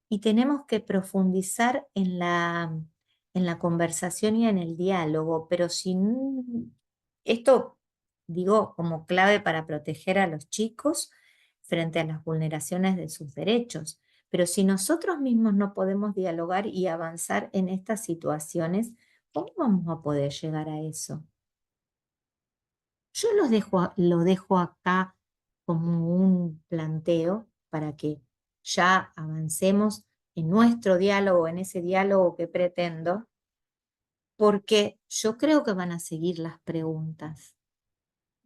y tenemos que profundizar en la conversación y en el diálogo, pero sin esto, digo, como clave para proteger a los chicos frente a las vulneraciones de sus derechos. Pero si nosotros mismos no podemos dialogar y avanzar en estas situaciones, ¿cómo vamos a poder llegar a eso? Yo lo dejo acá como un planteo para que ya avancemos en nuestro diálogo, en ese diálogo que pretendo, porque yo creo que van a seguir las preguntas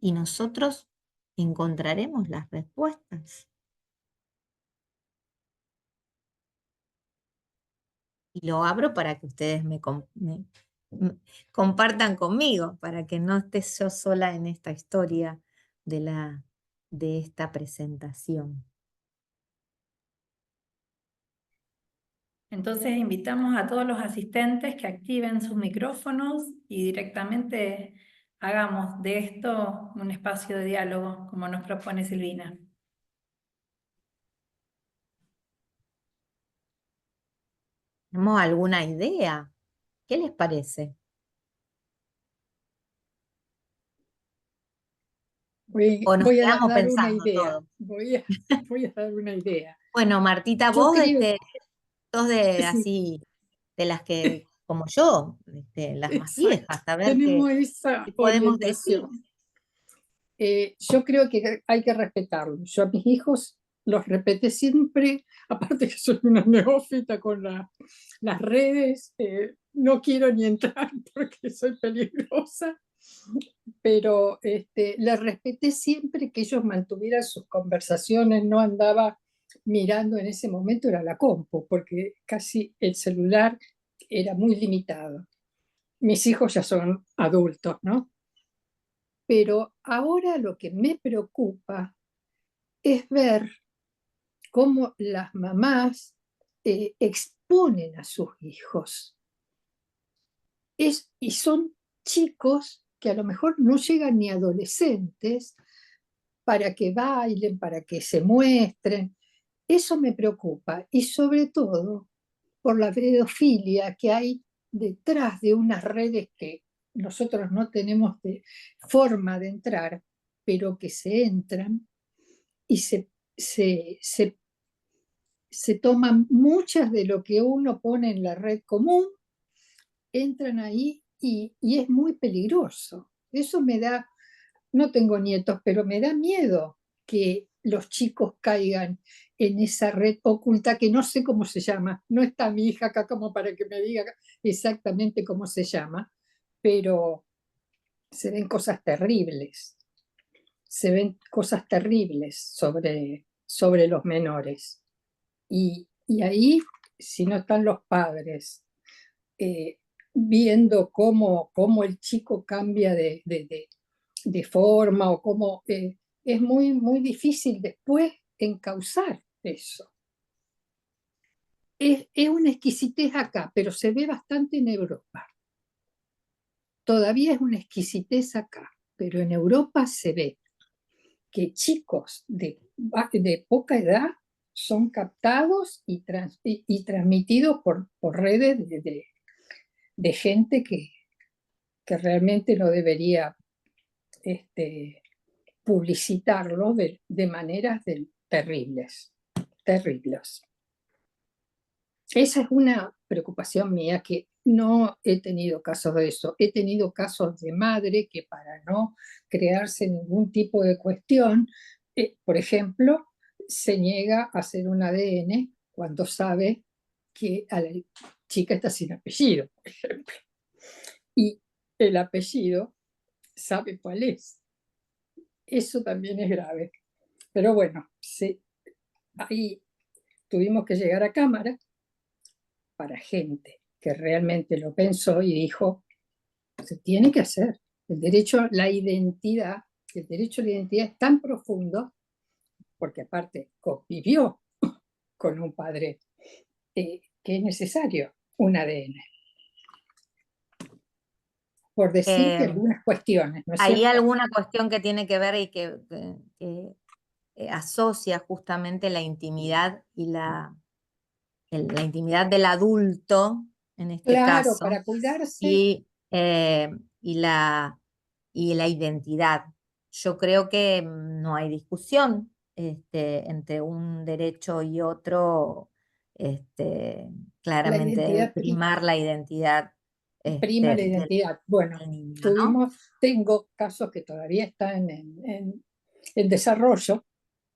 y nosotros encontraremos las respuestas. Y lo abro para que ustedes me compartan conmigo, para que no esté yo sola en esta historia de esta presentación. Entonces invitamos a todos los asistentes que activen sus micrófonos y directamente hagamos de esto un espacio de diálogo, como nos propone Silvina. ¿Tenemos alguna idea? ¿Qué les parece? ¿O nos Voy a quedamos dar una pensando idea. todo? Voy a dar una idea. Bueno, Martita, Yo vos creo, sos de sí, así, de las que, como yo, las más exacto, viejas, a ver tenemos qué esa podemos decir. orientación. Yo creo que hay que respetarlo. Yo a mis hijos los respeté siempre, aparte que soy una neófita con las redes, no quiero ni entrar porque soy peligrosa, pero les respeté siempre que ellos mantuvieran sus conversaciones, no andaba mirando en ese momento, era la compu, porque casi el celular era muy limitado. Mis hijos ya son adultos, ¿no? Pero ahora lo que me preocupa es ver cómo las mamás exponen a sus hijos. Y son chicos que a lo mejor no llegan ni adolescentes para que bailen, para que se muestren. Eso me preocupa y sobre todo por la pedofilia que hay detrás de unas redes que nosotros no tenemos forma de entrar, pero que se entran y se, se, se toman muchas de lo que uno pone en la red común, entran ahí y es muy peligroso. Eso me da, no tengo nietos, pero me da miedo que los chicos caigan en esa red oculta que no sé cómo se llama. No está mi hija acá como para que me diga exactamente cómo se llama, pero se ven cosas terribles. Se ven cosas terribles sobre los menores. Y ahí, si no están los padres eh, viendo cómo el chico cambia de forma o cómo es muy, muy difícil después encauzar eso. Es una exquisitez acá, pero se ve bastante en Europa. Todavía es una exquisitez acá, pero en Europa se ve que chicos de poca edad son captados y transmitidos por redes de gente que realmente no debería publicitarlo de maneras terribles, terribles. Esa es una preocupación mía, que no he tenido casos de eso. He tenido casos de madre que, para no crearse ningún tipo de cuestión, por ejemplo, se niega a hacer un ADN cuando sabe que a la chica está sin apellido, por ejemplo. Y el apellido sabe cuál es. Eso también es grave. Pero bueno, ahí tuvimos que llegar a cámara para gente que realmente lo pensó y dijo: se tiene que hacer. El derecho a la identidad, el derecho a la identidad es tan profundo, porque aparte convivió con un padre, que es necesario un ADN. Por decirte Eh, algunas cuestiones, ¿no es ¿Hay cierto? alguna cuestión que tiene que ver y que asocia justamente la intimidad y la intimidad del adulto, en este Claro, caso, para cuidarse. y, eh, y la, y la identidad? Yo creo que no hay discusión entre un derecho y otro. La Claramente debe identidad primar la identidad prima la del identidad. Bueno, niño, ¿no? tengo casos que todavía están en desarrollo,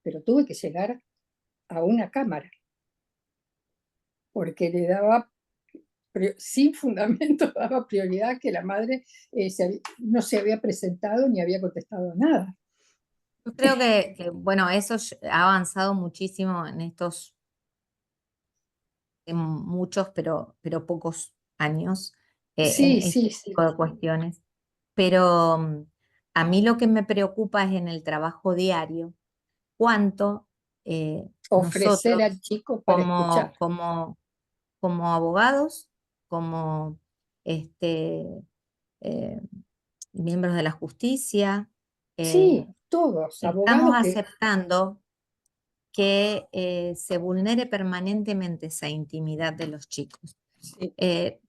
pero tuve que llegar a una cámara porque le daba, sin fundamento, daba prioridad que la madre no se había presentado ni había contestado nada. Yo creo bueno, eso ha avanzado muchísimo en estos, en muchos, pero pocos años, en Sí, este sí, sí. tipo de cuestiones. Pero a mí lo que me preocupa es en el trabajo diario, cuánto Ofrecer nosotros al chico para como, escuchar. como, como abogados, como eh, miembros de la justicia, eh, Sí, todos, estamos abogados que... aceptando que se vulnere permanentemente esa intimidad de los chicos. Sí, Eh,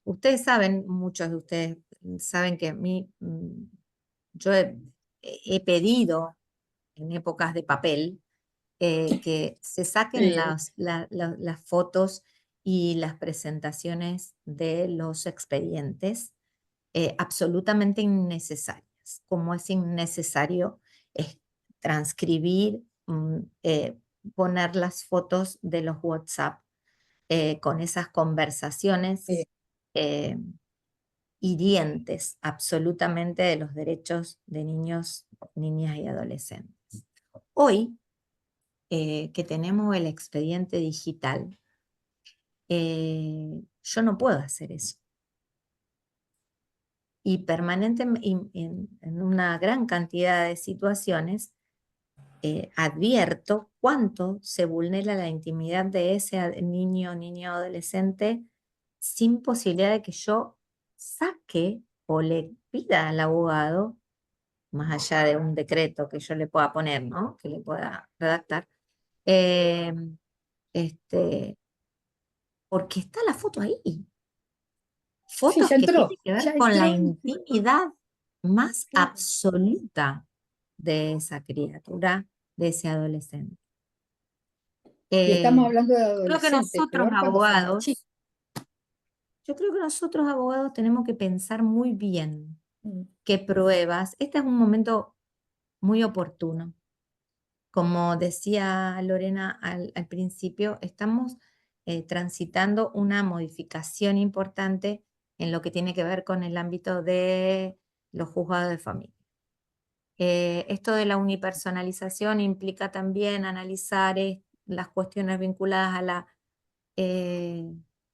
Ustedes saben, muchos de ustedes saben que a mí, yo he pedido en épocas de papel que se saquen sí, las fotos y las presentaciones de los expedientes, absolutamente innecesarias, como es innecesario es transcribir, poner las fotos de los WhatsApp con esas sí. conversaciones eh, hirientes absolutamente de los derechos de niños, niñas y adolescentes. Hoy, que tenemos el expediente digital, yo no puedo hacer eso. Y permanentemente, en una gran cantidad de situaciones, advierto cuánto se vulnera la intimidad de ese niño, niño adolescente, sin posibilidad de que yo saque o le pida al abogado, más allá de un decreto que yo le pueda poner, ¿no? Que le pueda redactar, eh, este, porque está la foto ahí. Sí, Fotos que tienen que ver ya con la entró. intimidad más Claro. absoluta de esa criatura, de ese adolescente. Y estamos Eh, hablando de Creo que adolescentes, nosotros peor cuando son más abogados, chicos. yo creo que nosotros abogados tenemos que pensar muy bien Mm. qué pruebas. Este es un momento muy oportuno. Como decía Lorena al principio, estamos transitando una modificación importante en lo que tiene que ver con el ámbito de los juzgados de familia. Esto de la unipersonalización implica también analizar las cuestiones vinculadas eh,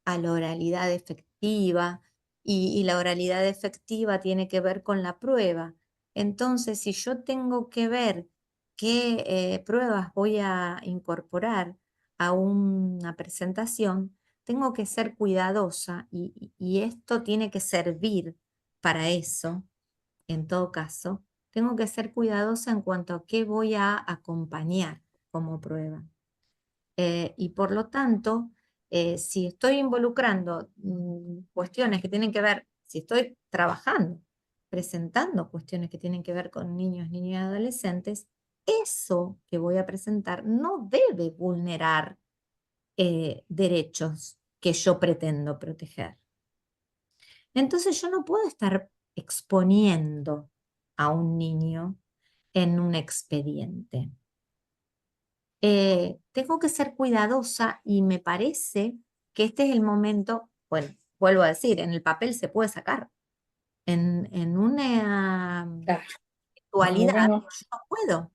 a la oralidad efectiva, y la oralidad efectiva tiene que ver con la prueba. Entonces, si yo tengo que ver qué pruebas voy a incorporar a una presentación, tengo que ser cuidadosa, y esto tiene que servir para eso. En todo caso, tengo que ser cuidadosa en cuanto a qué voy a acompañar como prueba. Y por lo tanto, si estoy involucrando cuestiones que tienen que ver, si estoy trabajando, presentando cuestiones que tienen que ver con niños, niñas y adolescentes, eso que voy a presentar no debe vulnerar derechos que yo pretendo proteger. Entonces yo no puedo estar exponiendo a un niño en un expediente. Tengo que ser cuidadosa y me parece que este es el momento, bueno, vuelvo a decir, en el papel se puede sacar. En una Claro, actualidad bueno, yo no puedo.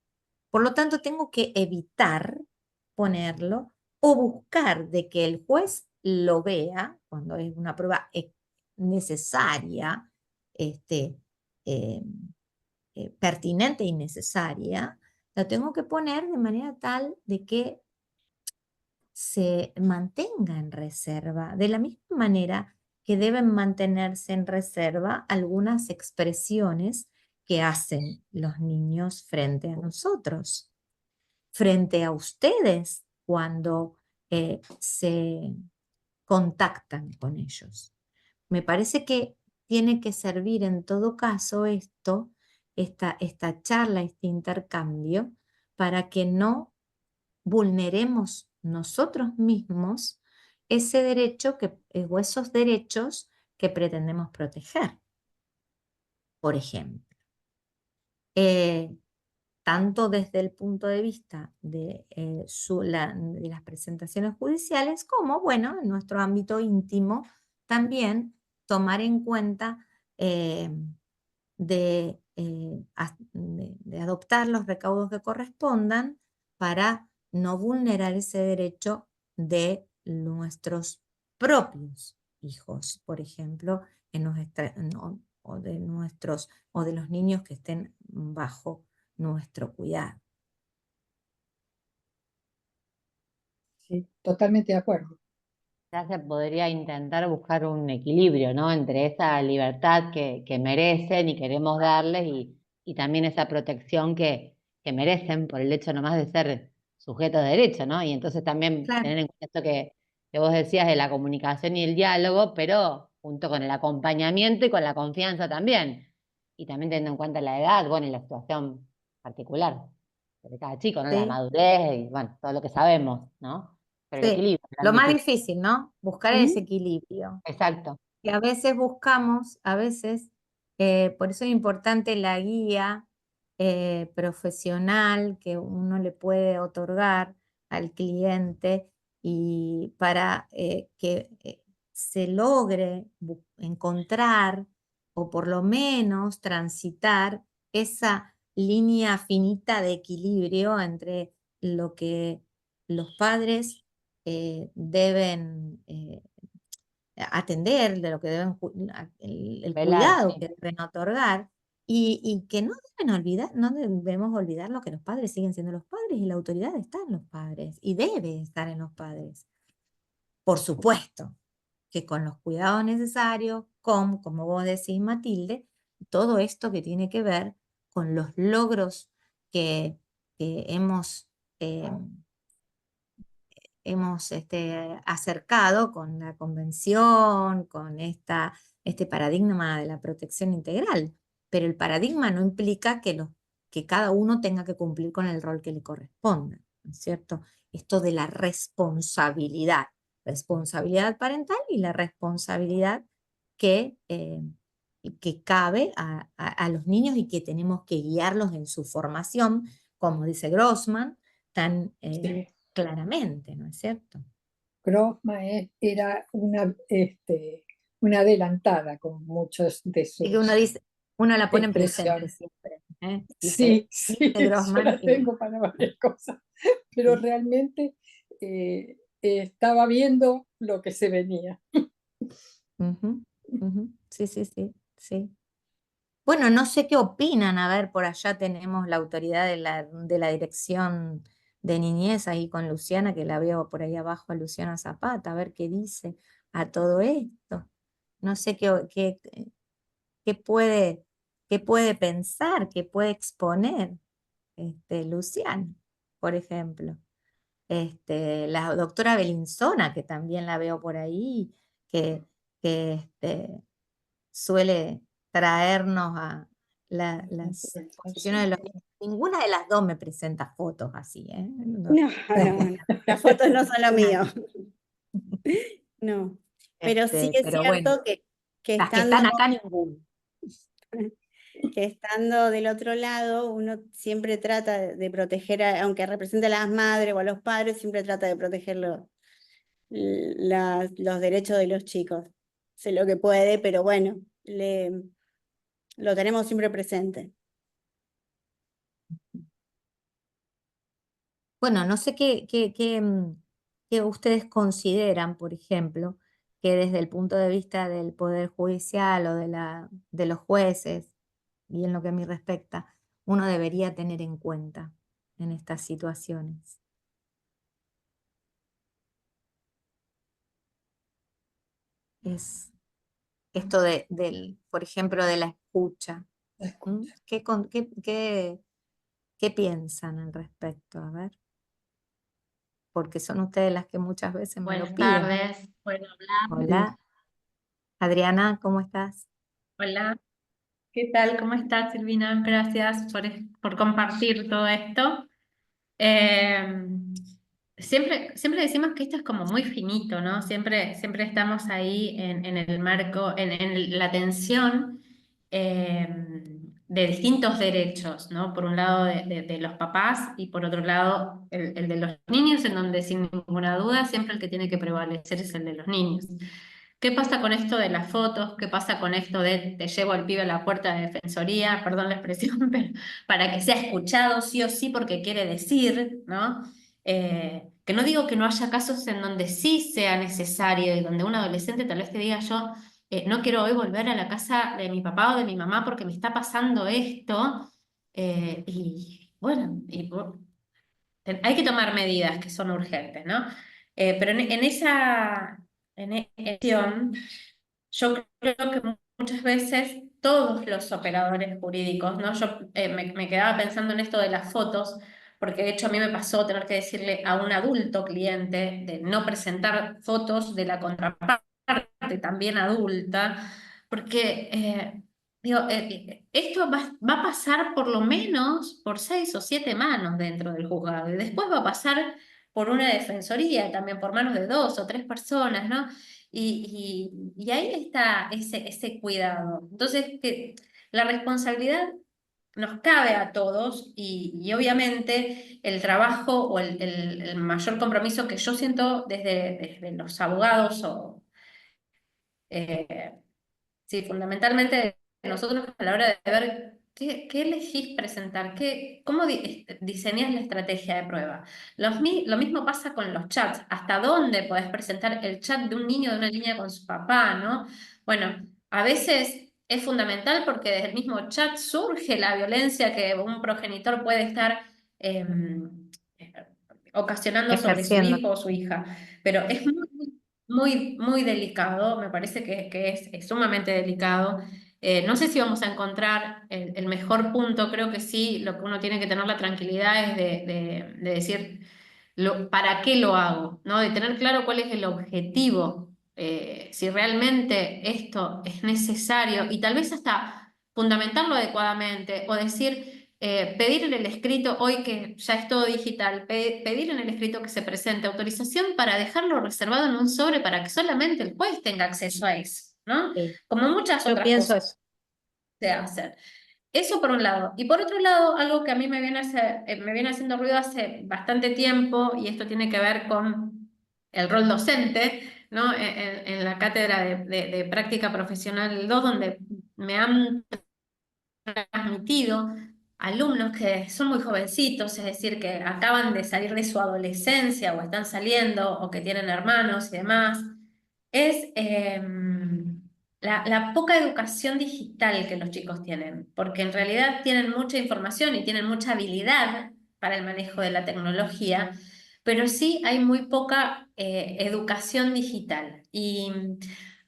Por lo tanto, tengo que evitar ponerlo o buscar de que el juez lo vea cuando es una prueba necesaria, este, eh, pertinente y necesaria, lo tengo que poner de manera tal de que se mantenga en reserva, de la misma manera que deben mantenerse en reserva algunas expresiones que hacen los niños frente a nosotros, frente a ustedes cuando se contactan con ellos. Me parece que tiene que servir en todo caso esta charla, este intercambio, para que no vulneremos nosotros mismos ese derecho o esos derechos que pretendemos proteger. Por ejemplo, eh, tanto desde el punto de vista de, de las presentaciones judiciales, como, bueno, en nuestro ámbito íntimo, también tomar en cuenta eh, de adoptar los recaudos que correspondan para no vulnerar ese derecho de nuestros propios hijos, por ejemplo, o de o de los niños que estén bajo nuestro cuidado. sí, totalmente de acuerdo. Ya se podría intentar buscar un equilibrio, ¿no? Entre esa libertad que merecen y queremos darles y también esa protección que merecen por el hecho nomás de ser sujetos de derecho, ¿no? Y entonces también Claro. tener en cuenta esto que vos decías de la comunicación y el diálogo, pero junto con el acompañamiento y con la confianza también. Y también teniendo en cuenta la edad, bueno, y la situación particular de cada chico, ¿no? La Sí, madurez y, bueno, todo lo que sabemos, ¿no? Pero el sí. equilibrio es Lo tan más difícil. difícil, ¿no? Buscar ese ¿Mm? equilibrio. Exacto. Que a veces buscamos, por eso es importante la guía profesional que uno le puede otorgar al cliente y para que se logre encontrar o por lo menos transitar esa línea finita de equilibrio entre lo que los padres deben atender, de lo que deben, el Velar, cuidado sí. que deben otorgar, y que no deben olvidar, no debemos olvidar lo que los padres siguen siendo los padres, y la autoridad está en los padres, y debe estar en los padres. Por supuesto, que con los cuidados necesarios, como vos decís, Matilde, todo esto que tiene que ver con los logros que eh, hemos acercado con la convención, con este paradigma de la protección integral. Pero el paradigma no implica que cada uno tenga que cumplir con el rol que le corresponda, ¿no es cierto? Esto de la responsabilidad parental y la responsabilidad que cabe a los niños y que tenemos que guiarlos en su formación, como dice Grossman, tan Sí. claramente, ¿no es cierto? Grossman era una adelantada con muchos de Así que uno sus dice, uno la pone en presente expresiones. siempre, ¿eh? Sí, Dice sí, yo Grossman la tengo para varias cosas, pero realmente estaba viendo lo que se venía. ujú, ujú, sí, sí, sí, sí. Bueno, no sé qué opinan, a ver, por allá tenemos la autoridad de la Dirección de Niñez ahí con Luciana, que la veo por ahí abajo a Luciana Zapata, a ver qué dice a todo esto. No sé qué puede pensar, qué puede exponer Luciana. por ejemplo. La doctora Belinzona, que también la veo por ahí, que suele traernos a las posiciones de los niños. Ninguna de las dos me presenta fotos así, ¿eh? No, No, no, las fotos no son lo mío. No, pero sí es pero bueno, cierto que las que estando, están acá ninguna. que estando del otro lado, uno siempre trata de proteger, aunque represente a las madres o a los padres, siempre trata de proteger los derechos de los chicos. Sé lo que puede, pero bueno, lo tenemos siempre presente. Bueno, no sé qué ustedes consideran, por ejemplo, que desde el punto de vista del Poder Judicial o de los jueces, y en lo que a mí respecta, uno debería tener en cuenta en estas situaciones. Es esto por ejemplo, de la escucha. ¿Mm? ¿Qué piensan al respecto? A ver, porque son ustedes las que muchas veces me lo Buenas piden. tardes, bueno, hablar. Hola, Adriana, ¿cómo estás? Hola, ¿qué tal? ¿Cómo estás, Silvina? Gracias por compartir todo esto. Eh, siempre decimos que esto es como muy finito, ¿no? Siempre estamos ahí en el marco, en la tensión eh, de distintos derechos, ¿no? Por un lado de los papás y por otro lado el de los niños, en donde sin ninguna duda siempre el que tiene que prevalecer es el de los niños. ¿Qué pasa con esto de las fotos? ¿Qué pasa con esto de te llevo al pibe a la puerta de defensoría, perdón la expresión, pero para que sea escuchado sí o sí porque quiere decir, ¿no? Que no digo que no haya casos en donde sí sea necesario y donde un adolescente tal vez te diga yo, no quiero hoy volver a la casa de mi papá o de mi mamá porque me está pasando esto. Y bueno, hay que tomar medidas que son urgentes, ¿no? Pero en esa acción, yo creo que muchas veces todos los operadores jurídicos, ¿no? Yo me quedaba pensando en esto de las fotos, porque de hecho a mí me pasó tener que decirle a un adulto cliente de no presentar fotos de la contraparte, también adulta, porque digo, esto va a pasar por lo menos por 6 o 7 manos dentro del juzgado, y después va a pasar por una defensoría, también por manos de 2 o 3 personas, ¿no? Y ahí está ese cuidado. Entonces, que la responsabilidad nos cabe a todos y obviamente el trabajo o el mayor compromiso que yo siento desde los abogados o eh, sí, fundamentalmente nosotros a la hora de ver qué elegís presentar, cómo diseñás la estrategia de prueba. Lo mismo pasa con los chats. ¿Hasta dónde podés presentar el chat de un niño o de una niña con su papá, ¿no? Bueno, a veces es fundamental porque desde el mismo chat surge la violencia que un progenitor puede estar eh, ocasionando sobre su Ejerciendo. hijo o su hija. Pero es muy delicado, me parece que es sumamente delicado. No sé si vamos a encontrar el mejor punto, creo que sí, lo que uno tiene que tener la tranquilidad es de decir para qué lo hago, ¿no? De tener claro cuál es el objetivo, si realmente esto es necesario y tal vez hasta fundamentarlo adecuadamente o decir pedir en el escrito, hoy que ya es todo digital, pedir en el escrito que se presente autorización para dejarlo reservado en un sobre para que solamente el juez tenga acceso a eso, ¿no? Sí, Como muchas yo otras pienso cosas eso. se hacen. Eso por un lado. Y por otro lado, algo que a mí me viene haciendo ruido hace bastante tiempo, y esto tiene que ver con el rol docente, ¿no? En la cátedra de práctica profesional 2, donde me han transmitido alumnos que son muy jovencitos, es decir, que acaban de salir de su adolescencia o están saliendo o que tienen hermanos y demás, es la poca educación digital que los chicos tienen, porque en realidad tienen mucha información y tienen mucha habilidad para el manejo de la tecnología, pero sí hay muy poca educación digital. ¿Y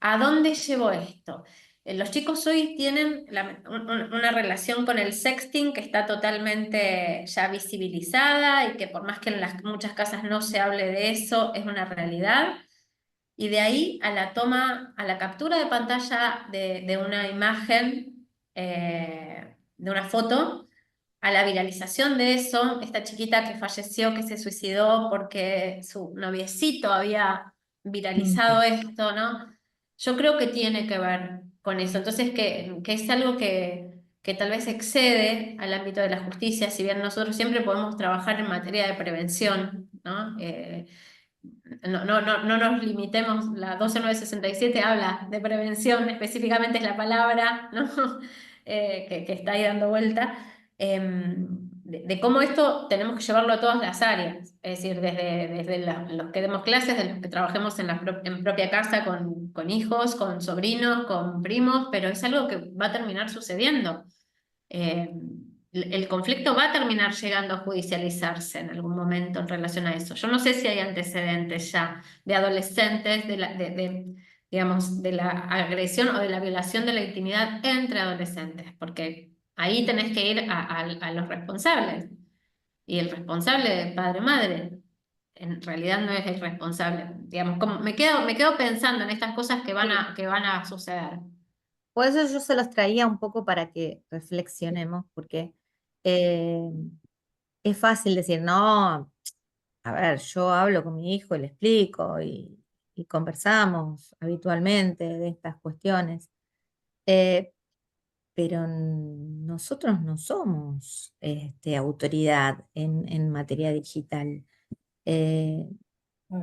a dónde llevó esto? Los chicos hoy tienen una relación con el sexting que está totalmente ya visibilizada y que por más que en muchas casas no se hable de eso, es una realidad. Y de ahí a la toma, a la captura de pantalla de una imagen, de una foto, a la viralización de eso, esta chiquita que falleció, que se suicidó porque su noviecito había viralizado esto, ¿no? Yo creo que tiene que ver con eso. Entonces, que es algo que tal vez excede al ámbito de la justicia, si bien nosotros siempre podemos trabajar en materia de prevención, ¿no? No nos limitemos, la 12967 habla de prevención, específicamente es la palabra, ¿no? Que está ahí dando vuelta, de cómo esto tenemos que llevarlo a todas las áreas, es decir, desde los que demos clases, de los que trabajemos en propia casa con hijos, con sobrinos, con primos, pero es algo que va a terminar sucediendo. Eh, el conflicto va a terminar llegando a judicializarse en algún momento en relación a eso. Yo no sé si hay antecedentes ya de adolescentes, digamos, de la agresión o de la violación de la intimidad entre adolescentes, porque ahí tenés que ir a los responsables. Y el responsable de padre o madre, en realidad no es el responsable. Digamos, como me quedo pensando en estas cosas que que van a suceder. Por eso yo se los traía un poco para que reflexionemos, porque eh, es fácil decir, no, a ver, yo hablo con mi hijo y le explico y conversamos habitualmente de estas cuestiones, eh, pero nosotros no somos autoridad en materia digital. Eh,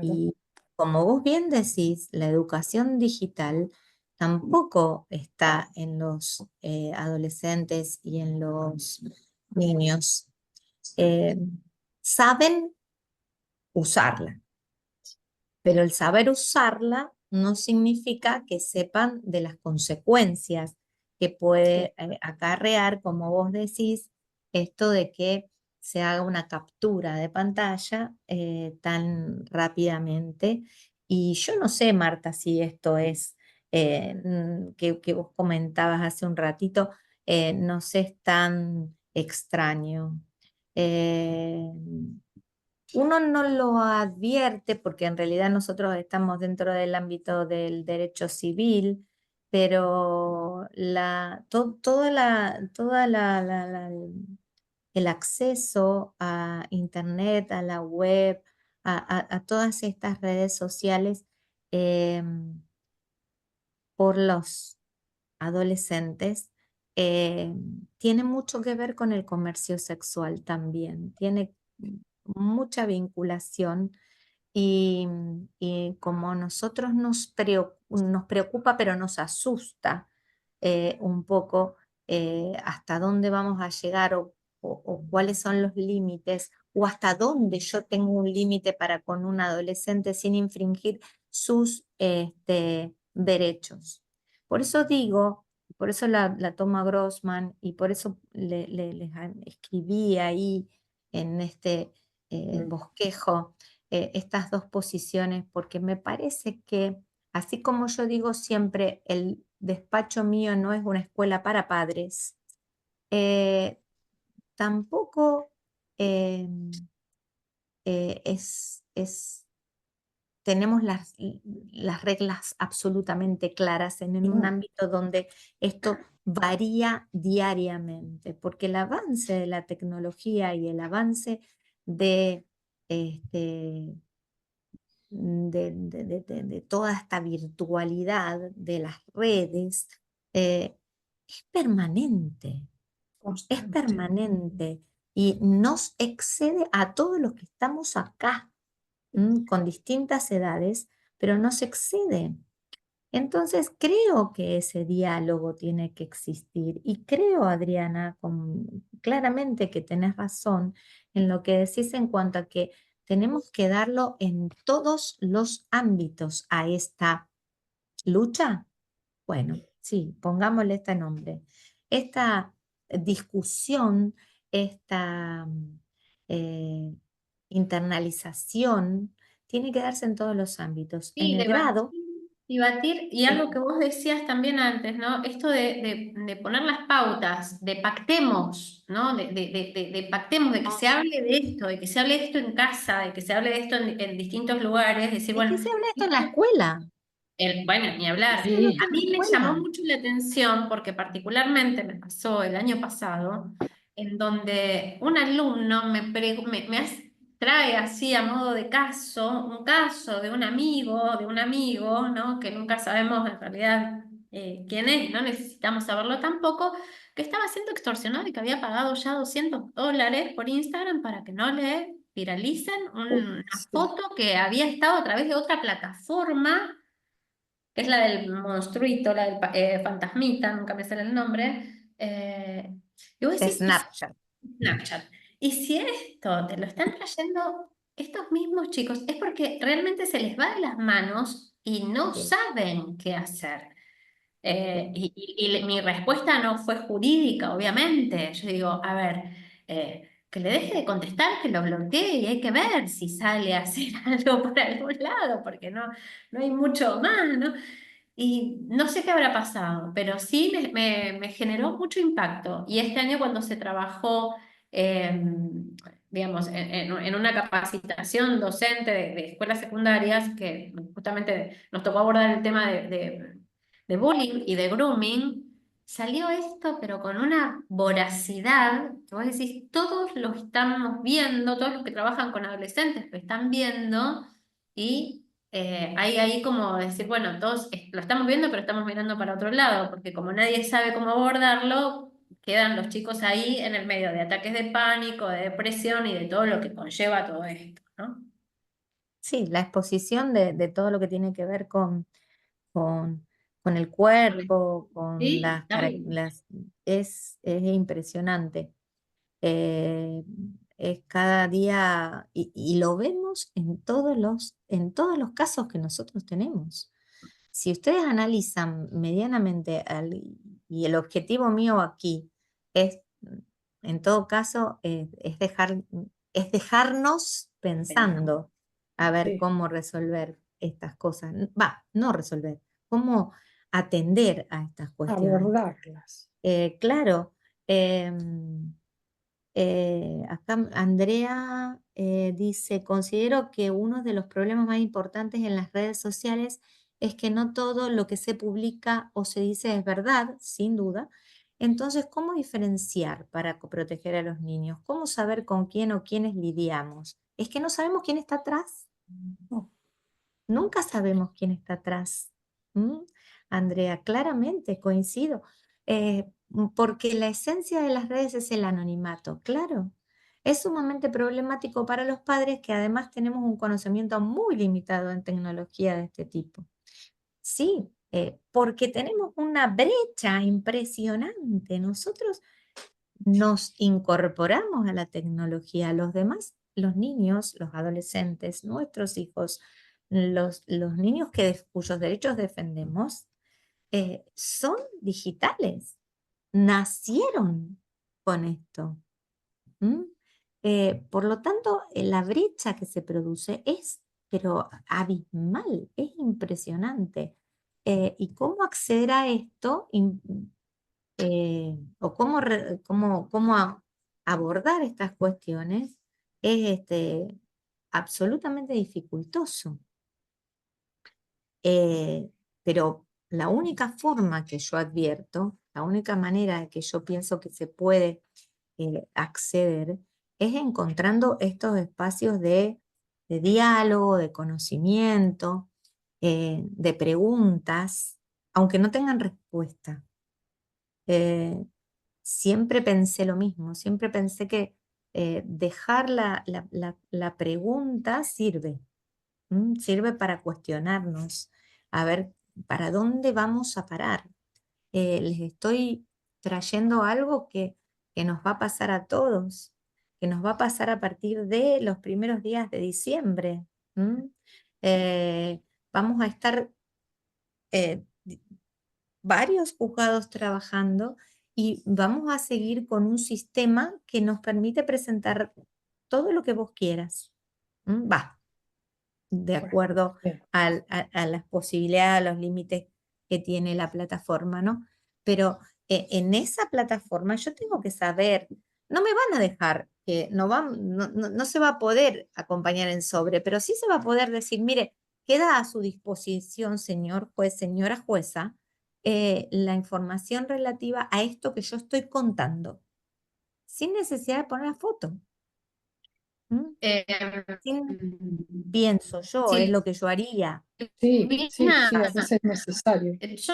y como vos bien decís, la educación digital tampoco está en los adolescentes y en los niños. Eh, Saben usarla, pero el saber usarla no significa que sepan de las consecuencias que puede acarrear, como vos decís, esto de que se haga una captura de pantalla tan rápidamente. Y yo no sé, Marta, si esto es que vos comentabas hace un ratito, no sé, es tan extraño. Eh, Uno no lo advierte porque en realidad nosotros estamos dentro del ámbito del derecho civil, pero el acceso a Internet, a la web, a todas estas redes sociales por los adolescentes eh, tiene mucho que ver con el comercio sexual también, tiene mucha vinculación y como nosotros nos preocupa, pero nos asusta un poco hasta dónde vamos a llegar o cuáles son los límites o hasta dónde yo tengo un límite para con un adolescente sin infringir sus derechos. Por eso digo, por eso la toma Grossman y por eso les escribí ahí en este bosquejo estas dos posiciones, porque me parece que, así como yo digo siempre, el despacho mío no es una escuela para padres, tampoco eh, tenemos las reglas absolutamente claras en un ámbito donde esto varía diariamente, porque el avance de la tecnología y el avance de, este, de toda esta virtualidad de las redes es permanente, es permanente y nos excede a todos los que estamos acá con distintas edades, pero nos excede. Entonces creo que ese diálogo tiene que existir y creo, Adriana, claramente que tenés razón en lo que decís en cuanto a que tenemos que darlo en todos los ámbitos a esta lucha. Bueno, sí, pongámosle este nombre. Esta discusión, esta eh, internalización, tiene que darse en todos los ámbitos, en Sí, el grado Y batir, y algo que vos decías también antes, ¿no? Esto de poner las pautas, de pactemos, ¿no? De pactemos, de que se hable de esto, de que se hable de esto en casa, de que se hable de esto en distintos lugares, decir, Es bueno, que se habla esto en la escuela. bueno, ni hablar. Se habla Sí, esto A en la mí me llamó escuela. mucho la atención porque particularmente me pasó el año pasado, en donde un alumno trae así a modo de caso, un caso de un amigo, ¿no? Que nunca sabemos en realidad quién es, no necesitamos saberlo tampoco, que estaba siendo extorsionado y que había pagado ya $200 por Instagram para que no le viralicen una sí. foto que había estado a través de otra plataforma que es la del monstruito, la del fantasmita, nunca me sale el nombre. Y vos decís, ¿y si Snapchat. Snapchat? Y si esto te lo están trayendo estos mismos chicos, es porque realmente se les va de las manos y no Sí. saben qué hacer. Mi respuesta no fue jurídica, obviamente. Yo digo, a ver, que le deje de contestar, que lo bloquee y hay que ver si sale a hacer algo por algún lado, porque no hay mucho más, ¿no? Y no sé qué habrá pasado, pero sí me generó mucho impacto. Y este año cuando se trabajó, digamos, en una capacitación docente de escuelas secundarias, que justamente nos tocó abordar el tema de bullying y de grooming, salió esto, pero con una voracidad, que vos decís, todos lo estamos viendo, todos los que trabajan con adolescentes lo están viendo, y hay ahí como decir, bueno, todos lo estamos viendo, pero estamos mirando para otro lado, porque como nadie sabe cómo abordarlo, quedan los chicos ahí en el medio de ataques de pánico, de depresión y de todo lo que conlleva todo esto, ¿no? Sí, la exposición de todo lo que tiene que ver con, con el cuerpo, con Sí, es impresionante. Es cada día, y lo vemos en todos los casos que nosotros tenemos. Si ustedes analizan medianamente, y el objetivo mío aquí es, en todo caso, es dejarnos pensando a ver Sí, cómo resolver estas cosas. No resolver, cómo atender a estas cuestiones. abordarlas. Claro, acá Andrea dice, considero que uno de los problemas más importantes en las redes sociales es que no todo lo que se publica o se dice es verdad, sin duda. Entonces, ¿cómo diferenciar para proteger a los niños? ¿Cómo saber con quién o quiénes lidiamos? Es que no sabemos quién está atrás. No, Nunca sabemos quién está atrás. ¿Mm? Andrea, claramente coincido. Porque la esencia de las redes es el anonimato, claro. Es sumamente problemático para los padres que además tenemos un conocimiento muy limitado en tecnología de este tipo. Sí, porque tenemos una brecha impresionante. Nosotros nos incorporamos a la tecnología, los demás, los niños, los adolescentes, nuestros hijos, los niños cuyos derechos defendemos, son digitales, nacieron con esto. ¿Mm? Por lo tanto, la brecha que se produce es, pero abismal, es impresionante. ¿Y cómo acceder a esto? O cómo abordar estas cuestiones es absolutamente dificultoso. Pero la única forma que yo advierto, la única manera que yo pienso que se puede acceder es encontrando estos espacios de diálogo, de conocimiento, de preguntas, aunque no tengan respuesta. Eh, Siempre pensé lo mismo, siempre pensé que dejar la pregunta sirve, sirve para cuestionarnos, a ver para dónde vamos a parar. Les estoy trayendo algo que nos va a pasar a todos, que nos va a pasar a partir de los primeros días de diciembre. Eh, Vamos a estar varios juzgados trabajando y vamos a seguir con un sistema que nos permite presentar todo lo que vos quieras. Va, de Bueno, acuerdo bien. a las posibilidades, a los límites que tiene la plataforma, ¿no? Pero en esa plataforma yo tengo que saber, no me van a dejar, que no se va a poder acompañar en sobre, pero sí se va a poder decir, mire, queda a su disposición, señor juez, señora jueza, la información relativa a esto que yo estoy contando, sin necesidad de poner la foto. ¿Mm? Eh, Pienso yo, es lo que yo haría. Sí, sí, Silvina, sí, a veces es necesario. yo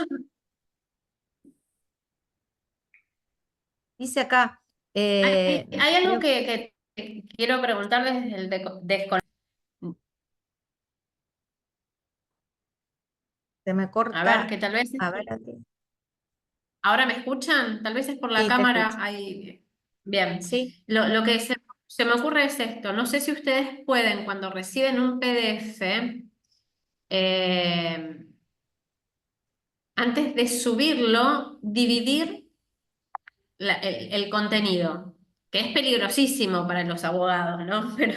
Dice acá, hay algo creo que quiero preguntar desde el desconocimiento. se me A ver, corta. que tal vez A ver, aquí. ahora me escuchan, tal vez es por la Sí, te cámara. escucho. Ahí. Bien, Sí, lo que se me ocurre es esto. No sé si ustedes pueden, cuando reciben un PDF, eh, antes de subirlo, dividir el contenido, que es peligrosísimo para los abogados, ¿no? Pero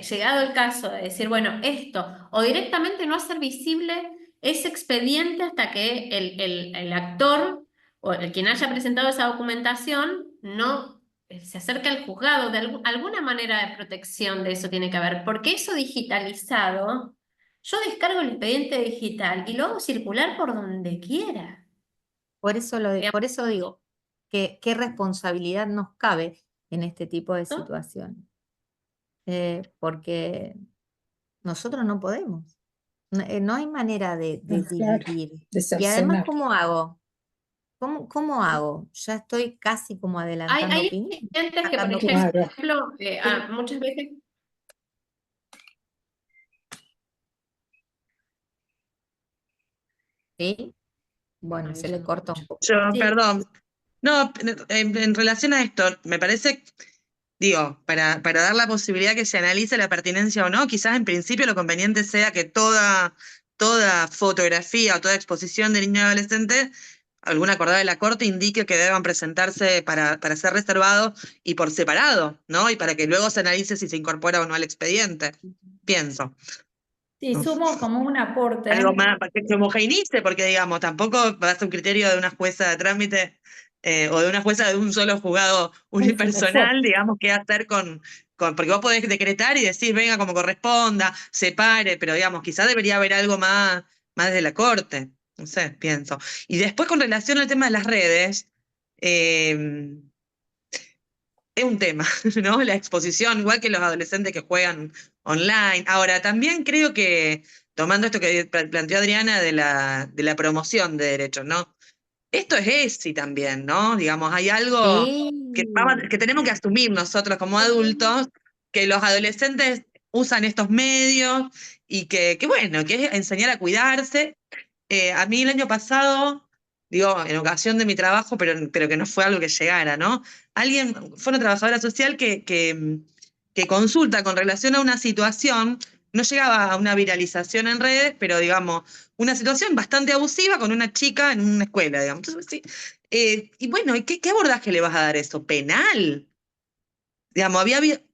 llegado el caso de decir, bueno, esto, o directamente no hacer visible ese expediente hasta que el actor o el quien haya presentado esa documentación no se acerque al juzgado, de alguna manera de protección de eso tiene que haber, porque eso digitalizado, yo descargo el expediente digital y lo hago circular por donde quiera. por eso digo que qué responsabilidad nos cabe en este tipo de ¿No? situaciones. Porque nosotros no podemos. No hay manera de Claro, dividir. de Y además, cercenar. ¿cómo hago? ¿Cómo hago? Ya estoy casi como adelantando Hay opinión, clientes que, por sacando cosas. Claro, ejemplo, muchas veces, ¿Sí? Bueno, se le corta un poco. Sí, Perdón. No, en relación a esto, me parece, digo, para dar la posibilidad que se analice la pertinencia o no, quizás en principio lo conveniente sea que toda fotografía o toda exposición de niño y adolescente, alguna acordada de la Corte indique que deban presentarse para ser reservados y por separado, ¿no? Y para que luego se analice si se incorpora o no al expediente. Pienso. Sí, sumo como un Algo aporte. más, para que se homogeneice, porque digamos, tampoco va a ser un criterio de una jueza de trámite o de una jueza de un solo juzgado mucho mejor. unipersonal, digamos, qué hacer porque vos podés decretar y decir, venga como corresponda, separe, pero digamos, quizás debería haber algo más de la corte, no sé, pienso. Y después con relación al tema de las redes, eh, es un tema, ¿no? La exposición, igual que los adolescentes que juegan online. Ahora, también creo que, tomando esto que planteó Adriana de la promoción de derechos, ¿no? Esto es ESI también, ¿no? Digamos, hay algo que sí. tenemos que asumir nosotros como adultos, que los adolescentes usan estos medios y que bueno, que es enseñar a cuidarse. A mí el año pasado, digo, en ocasión de mi trabajo, pero que no fue algo que llegara, ¿no? Fue una trabajadora social que consulta con relación a una situación, no llegaba a una viralización en redes, pero digamos, una situación bastante abusiva con una chica en una escuela, digamos. Entonces, sí. Y bueno, ¿y qué abordaje le vas a dar a eso? ¿Penal? Digamos,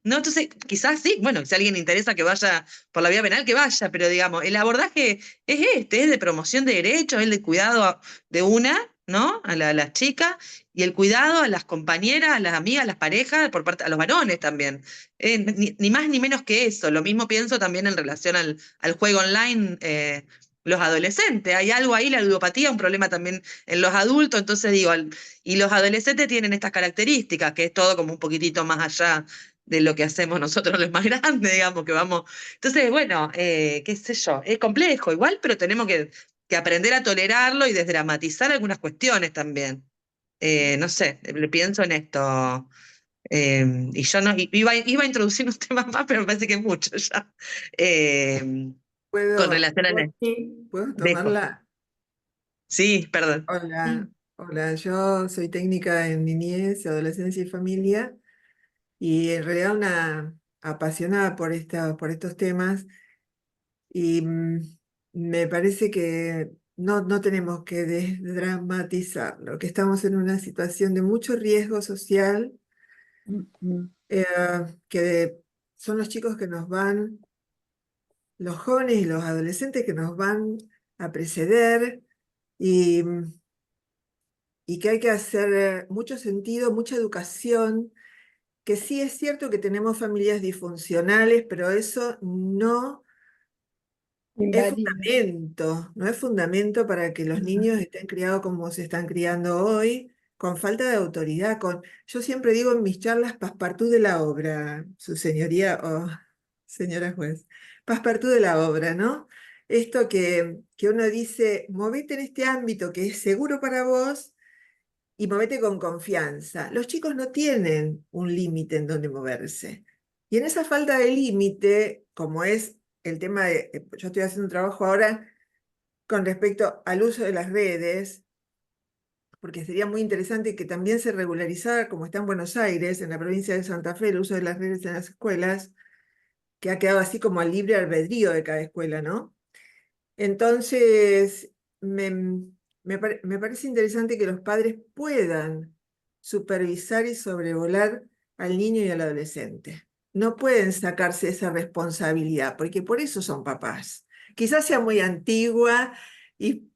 no, entonces quizás sí, bueno, si a alguien le interesa que vaya por la vía penal, que vaya, pero digamos, el abordaje es de promoción de derechos, es de cuidado de una, ¿no? A las chicas, y el cuidado a las compañeras, a las amigas, a las parejas, por parte, a los varones también. Ni más ni menos que eso. Lo mismo pienso también en relación al juego online, los adolescentes. Hay algo ahí, la ludopatía, un problema también en los adultos, entonces digo, y los adolescentes tienen estas características, que es todo como un poquitito más allá de lo que hacemos nosotros los más grandes, digamos, que vamos. Entonces, bueno, qué sé yo, es complejo igual, pero tenemos que aprender a tolerarlo y desdramatizar algunas cuestiones también. No sé, le pienso en esto. Y yo no, iba a introducir un tema más, pero me parece que es mucho ya. Con ¿Puedo, relación a la. puedo Dejo. tomarla? Sí, perdón. Hola, Sí. hola, yo soy técnica en niñez, adolescencia y familia y en realidad una apasionada por estos temas y me parece que no tenemos que desdramatizarlo, que estamos en una situación de mucho riesgo social, Ujú. que son los chicos que nos van los jóvenes y los adolescentes que nos van a preceder y, y que hay que hacer mucho sentido, mucha educación, que sí es cierto que tenemos familias disfuncionales, pero eso no es Invalida. fundamento, no es fundamento para que los niños estén criados como se están criando hoy, con falta de autoridad. Yo siempre digo en mis charlas, passepartout de la obra, su señoría o señora juez, passepartout de la obra, ¿no? Esto que uno dice, movete en este ámbito que es seguro para vos y movete con confianza. Los chicos no tienen un límite en donde moverse. Y en esa falta de límite, como es el tema de, yo estoy haciendo un trabajo ahora con respecto al uso de las redes, porque sería muy interesante que también se regularizara, como está en Buenos Aires, en la provincia de Santa Fe, el uso de las redes en las escuelas, que ha quedado así como al libre albedrío de cada escuela, ¿no? Entonces, me parece interesante que los padres puedan supervisar y sobrevolar al niño y al adolescente. No pueden sacarse esa responsabilidad, porque por eso son papás. Quizás sea muy antigua y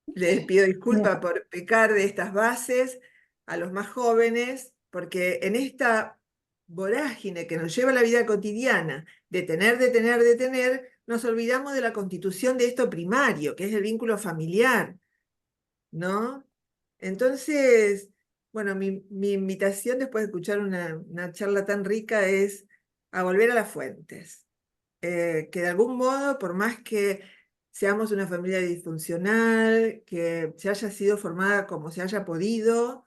les pido disculpas por pecar de estas bases a los más jóvenes, porque en esta vorágine que nos lleva a la vida cotidiana, de tener, nos olvidamos de la constitución de esto primario, que es el vínculo familiar, ¿no? Entonces, bueno, mi invitación después de escuchar una charla tan rica es a volver a las fuentes. Que de algún modo, por más que seamos una familia disfuncional, que se haya sido formada como se haya podido,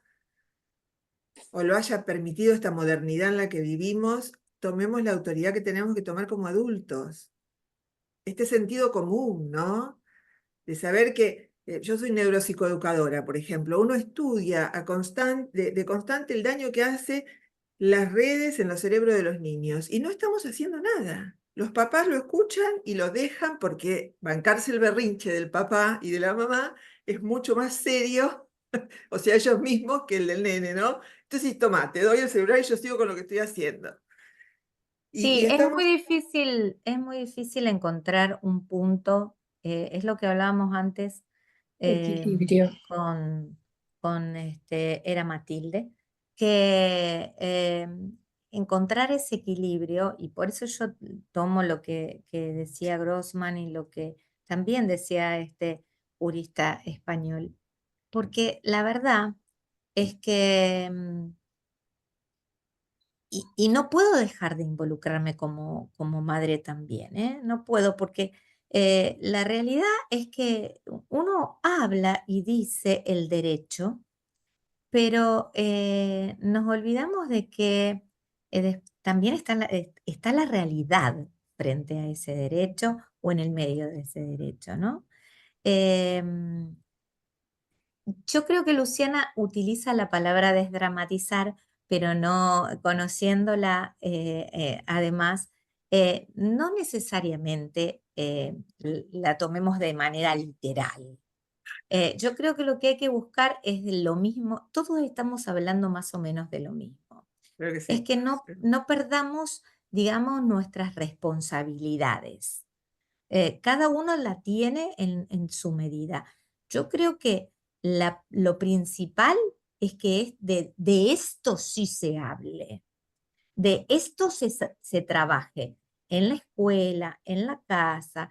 o lo haya permitido esta modernidad en la que vivimos, tomemos la autoridad que tenemos que tomar como adultos. Este sentido común, ¿no? De saber que yo soy neuropsicoeducadora, por ejemplo, uno estudia de constante el daño que hace las redes en los cerebros de los niños y no estamos haciendo nada. Los papás lo escuchan y lo dejan porque bancarse el berrinche del papá y de la mamá es mucho más serio, o sea, ellos mismos, que el del nene, ¿no? Entonces, toma, te doy el celular y yo sigo con lo que estoy haciendo. Y Sí, estamos... es muy difícil encontrar un punto, es lo que hablábamos antes Equilibrio. era Matilde, que encontrar ese equilibrio, y por eso yo tomo lo que decía Grossman y lo que también decía este jurista español, porque la verdad es que y no puedo dejar de involucrarme como madre también, ¿eh? No puedo porque la realidad es que uno habla y dice el derecho, pero nos olvidamos de que también está la realidad frente a ese derecho o en el medio de ese derecho, ¿no? Em, yo creo que Luciana utiliza la palabra desdramatizar, pero no conociéndola, además, no necesariamente la tomemos de manera literal. Yo creo que lo que hay que buscar es de lo mismo, todos estamos hablando más o menos de lo mismo. Creo que Es sí. que no perdamos, digamos, nuestras responsabilidades. Cada uno la tiene en su medida. Yo creo que lo principal es que de esto sí se hable, de esto se trabaje en la escuela, en la casa,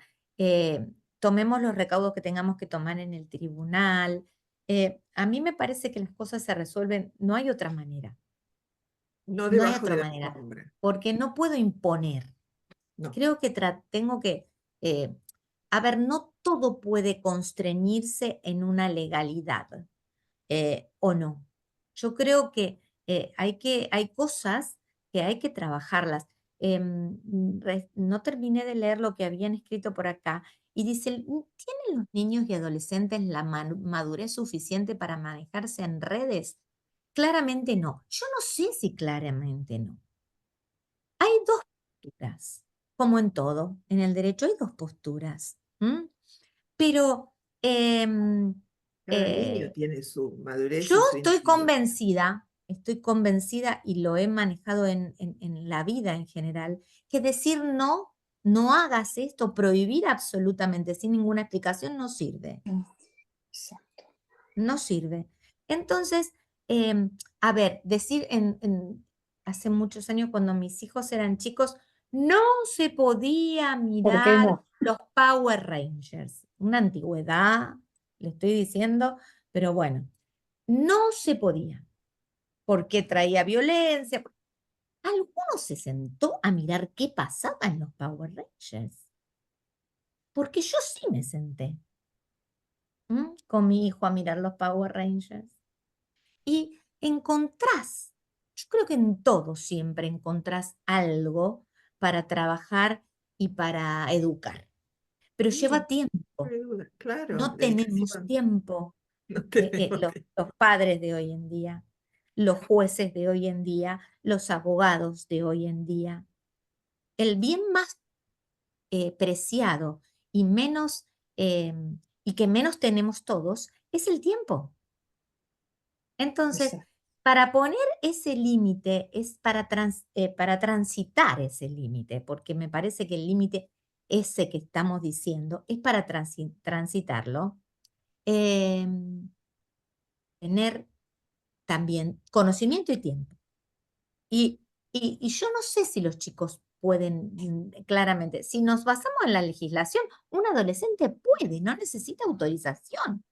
tomemos los recaudos que tengamos que tomar en el tribunal. A mí me parece que las cosas se resuelven, no hay otra manera, No no hay debajo otra de la manera, alfombra. porque no puedo imponer. No. Creo que tengo que, a ver, no todo puede constreñirse en una legalidad, o no. Yo creo que hay cosas que hay que trabajarlas. No terminé de leer lo que habían escrito por acá y dice, ¿tienen los niños y adolescentes la madurez suficiente para manejarse en redes? Claramente no. Yo no sé si claramente no. Hay dos posturas, como en todo, en el derecho hay dos posturas. Pero Cada niño tiene su madurez yo y su individualidad. estoy convencida y lo he manejado en la vida en general, que decir no no hagas esto, prohibir absolutamente sin ninguna explicación no sirve. Exacto. No sirve. Entonces, a ver, decir hace muchos años cuando mis hijos eran chicos, no se podía ¿Por qué mirar no? los Power Rangers. Una antigüedad, le estoy diciendo, pero bueno, no se podía, porque traía violencia. ¿Alguno se sentó a mirar qué pasaba en los Power Rangers? Porque yo sí me senté con mi hijo a mirar los Power Rangers. Y encontrás, yo creo que en todo siempre encontrás algo para trabajar y para educar, pero Sí, lleva no tiempo. hay duda. Claro, No tenemos dedicación. tiempo No tenemos los, tiempo. los padres de hoy en día, los jueces de hoy en día, los abogados de hoy en día. El bien más preciado y menos y que menos tenemos todos es el tiempo. Entonces, Exacto. para poner ese límite es para transitar ese límite, porque me parece que el límite ese que estamos diciendo es para transitarlo. Tener también conocimiento y tiempo. Y yo no sé si los chicos pueden claramente, si nos basamos en la legislación, un adolescente puede, no necesita autorización,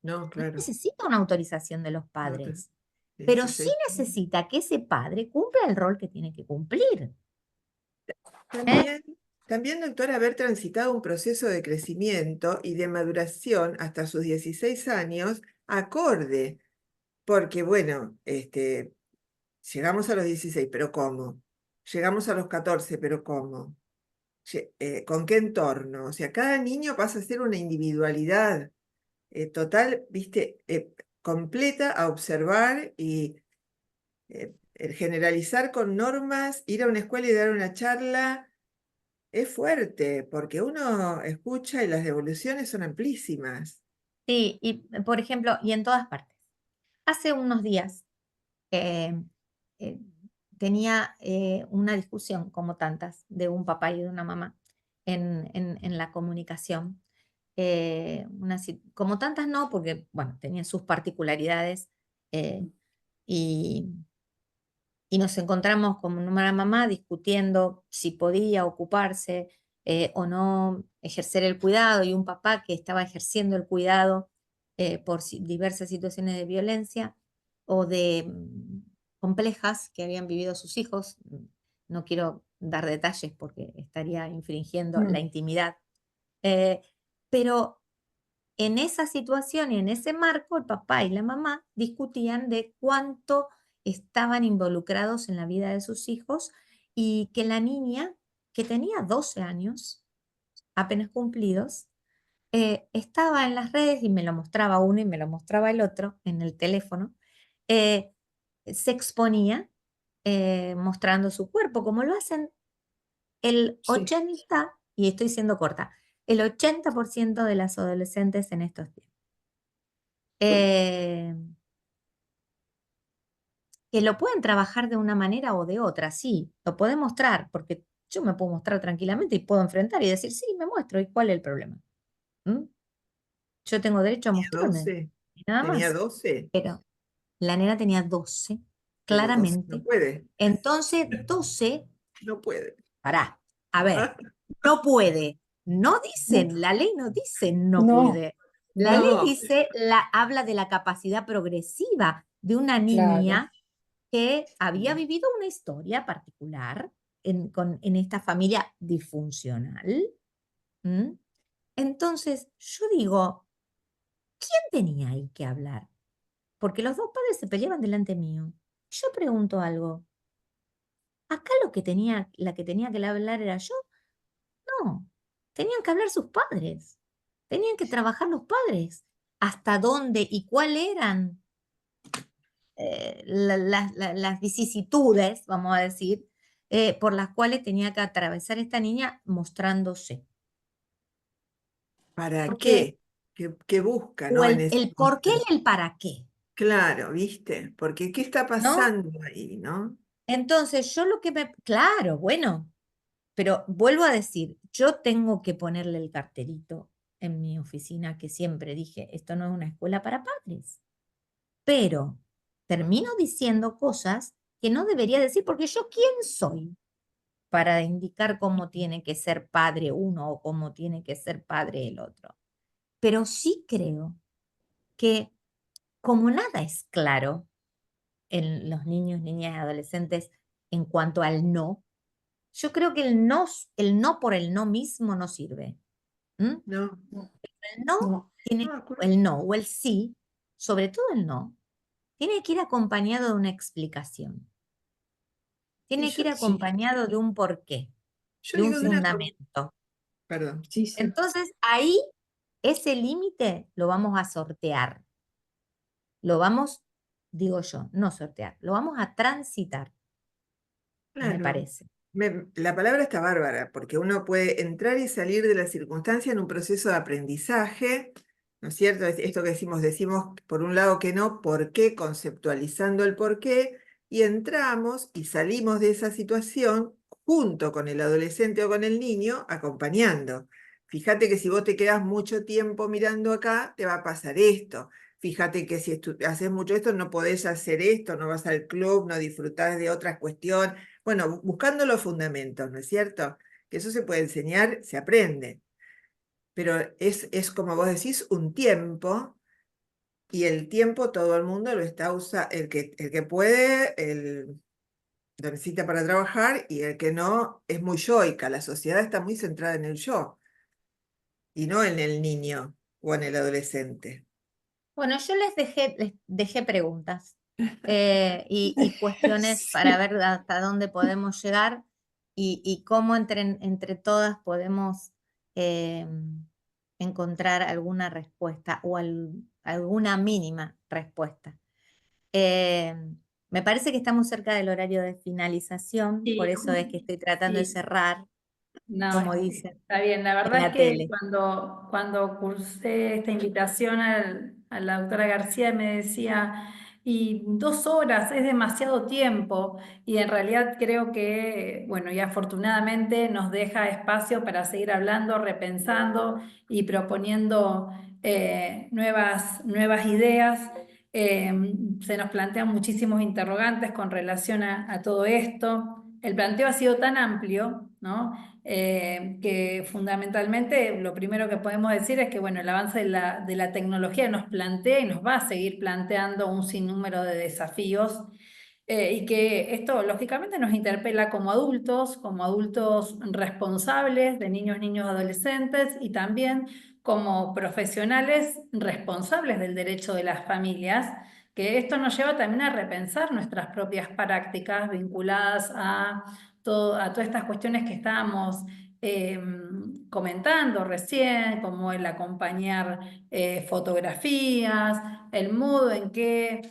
No, no claro. necesita una autorización de los No te- padres, pero sí 16. necesita que ese padre cumpla el rol que tiene que cumplir. También, doctora, haber transitado un proceso de crecimiento y de maduración hasta sus 16 años acorde, porque bueno, llegamos a los 16, pero ¿cómo? Llegamos a los 14, pero ¿cómo? ¿Con qué entorno? O sea, cada niño pasa a ser una individualidad total, viste, completa a observar y el generalizar con normas, ir a una escuela y dar una charla. Es fuerte, porque uno escucha y las devoluciones son amplísimas. Sí, y por ejemplo, y en todas partes. Hace unos días eh, eh, tenía una discusión, como tantas, de un papá y de una mamá en la comunicación. Como tantas no, porque, bueno, tenían sus particularidades y, y nos encontramos con una mamá discutiendo si podía ocuparse o no ejercer el cuidado y un papá que estaba ejerciendo el cuidado por diversas situaciones de violencia o de complejas que habían vivido sus hijos. No quiero dar detalles porque estaría infringiendo la intimidad. Pero en esa situación y en ese marco, el papá y la mamá discutían de cuánto estaban involucrados en la vida de sus hijos y que la niña, que tenía 12 años, apenas cumplidos, estaba en las redes y me lo mostraba uno y me lo mostraba el otro en el teléfono, se exponía mostrando su cuerpo, como lo hacen el Sí. 80, y estoy siendo corta, el 80% de las adolescentes en estos tiempos. Que lo pueden trabajar de una manera o de otra, sí, lo pueden mostrar, porque yo me puedo mostrar tranquilamente y puedo enfrentar y decir, sí, me muestro, ¿y cuál es el problema? ¿Mm? Yo tengo derecho a Tenía mostrarme, 12. y nada Tenía más. 12, Pero la nena tenía 12, pero 12 no claramente. puede. Entonces, 12, No puede. pará, a ver, no puede. No dicen, la ley no dice no No, puede. La ley No. dice, habla de la capacidad progresiva de una claro. niña que había vivido una historia particular en esta familia disfuncional. ¿Mm? Entonces, yo digo, ¿quién tenía ahí que hablar? Porque los dos padres se peleaban delante mío. Yo pregunto algo. ¿Acá la que tenía que hablar era yo? No. Tenían que hablar sus padres. Tenían que trabajar los padres. ¿Hasta dónde y cuál eran las vicisitudes, vamos a decir, por las cuales tenía que atravesar esta niña mostrándose? ¿Para Porque, qué? ¿Qué busca, o no? En ese el por qué mostrar. y el para qué, Claro, ¿viste? Porque ¿qué está ¿no? pasando ahí, no? Entonces, yo lo que claro, bueno, pero vuelvo a decir, yo tengo que ponerle el cartelito en mi oficina que siempre dije, esto no es una escuela para padres. Pero termino diciendo cosas que no debería decir, porque yo ¿quién soy para indicar cómo tiene que ser padre uno o cómo tiene que ser padre el otro? Pero sí creo que como nada es claro en los niños, niñas y adolescentes en cuanto al no, yo creo que el no por el no mismo no sirve. ¿Mm? No, El no No. tiene, no, de acuerdo. el no o el sí, sobre todo el no, tiene que ir acompañado de una explicación. Y Tiene que ir yo, Sí, acompañado de un porqué, yo de un digo fundamento. perdón. sí, sí. Entonces ahí ese límite lo vamos a sortear. Lo vamos, digo yo, no sortear, lo vamos a transitar, me Claro, parece. la palabra está bárbara, porque uno puede entrar y salir de la circunstancia en un proceso de aprendizaje, ¿no es cierto? Esto que decimos por un lado que no, ¿por qué? Conceptualizando el por qué, y entramos y salimos de esa situación junto con el adolescente o con el niño, acompañando. Fíjate que si vos te quedás mucho tiempo mirando acá, te va a pasar esto. Fíjate que si haces mucho esto, no podés hacer esto, no vas al club, no disfrutás de otras cuestiones. Bueno, buscando los fundamentos, ¿no es cierto? Que eso se puede enseñar, se aprende, pero es como vos decís, un tiempo, y el tiempo todo el mundo lo está usando, el que puede, lo necesita para trabajar, y el que no es muy yoica. La sociedad está muy centrada en el yo, y no en el niño o en el adolescente. Bueno, yo les dejé preguntas y cuestiones para Sí. ver hasta dónde podemos llegar y cómo entre todas podemos eh, encontrar alguna respuesta o alguna mínima respuesta. Eh, Me parece que estamos cerca del horario de finalización, por Sí, eso es que estoy tratando de sí. cerrar, No, como dicen está bien. La en verdad es la que tele. cuando cursé esta invitación a la doctora García me decía, y 2 horas es demasiado tiempo, y en realidad creo que, bueno, y afortunadamente nos deja espacio para seguir hablando, repensando y proponiendo nuevas ideas. Eh, Se nos plantean muchísimos interrogantes con relación a todo esto. El planteo ha sido tan amplio, ¿no? Que fundamentalmente lo primero que podemos decir es que bueno, el avance de la tecnología nos plantea y nos va a seguir planteando un sinnúmero de desafíos, y que esto lógicamente nos interpela como adultos responsables de niños, niños, adolescentes, y también como profesionales responsables del derecho de las familias, que esto nos lleva también a repensar nuestras propias prácticas vinculadas a todas estas cuestiones que estábamos comentando recién, como el acompañar fotografías, el modo en que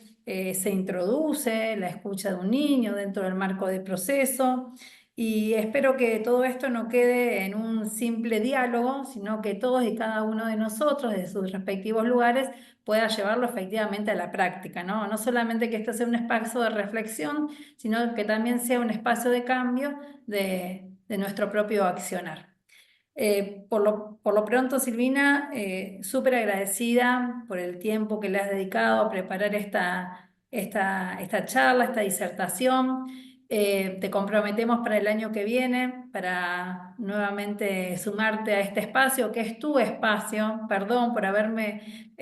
se introduce la escucha de un niño dentro del marco del proceso. Y espero que todo esto no quede en un simple diálogo, sino que todos y cada uno de nosotros, desde sus respectivos lugares, pueda llevarlo efectivamente a la práctica, ¿no? No solamente que esto sea un espacio de reflexión, sino que también sea un espacio de cambio de nuestro propio accionar. Por lo pronto, Silvina, súper agradecida por el tiempo que le has dedicado a preparar esta charla, esta disertación. Te comprometemos para el año que viene, para nuevamente sumarte a este espacio, que es tu espacio. Perdón por haberme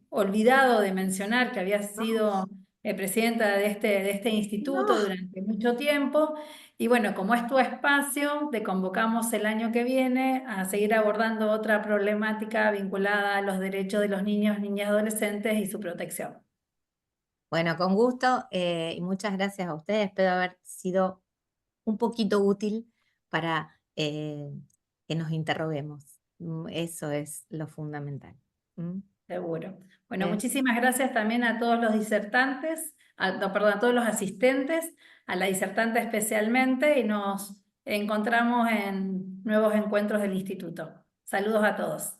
olvidado de mencionar que habías sido presidenta de este instituto No, durante mucho tiempo. Y bueno, como es tu espacio, te convocamos el año que viene a seguir abordando otra problemática vinculada a los derechos de los niños, niñas y adolescentes y su protección. Bueno, con gusto y muchas gracias a ustedes. Espero haber sido un poquito útil para que nos interroguemos. Eso es lo fundamental. ¿Mm? Seguro. Bueno, ¿Eh? muchísimas gracias también a todos los disertantes, no, perdón, a todos los asistentes, a la disertante especialmente, y nos encontramos en nuevos encuentros del instituto. Saludos a todos.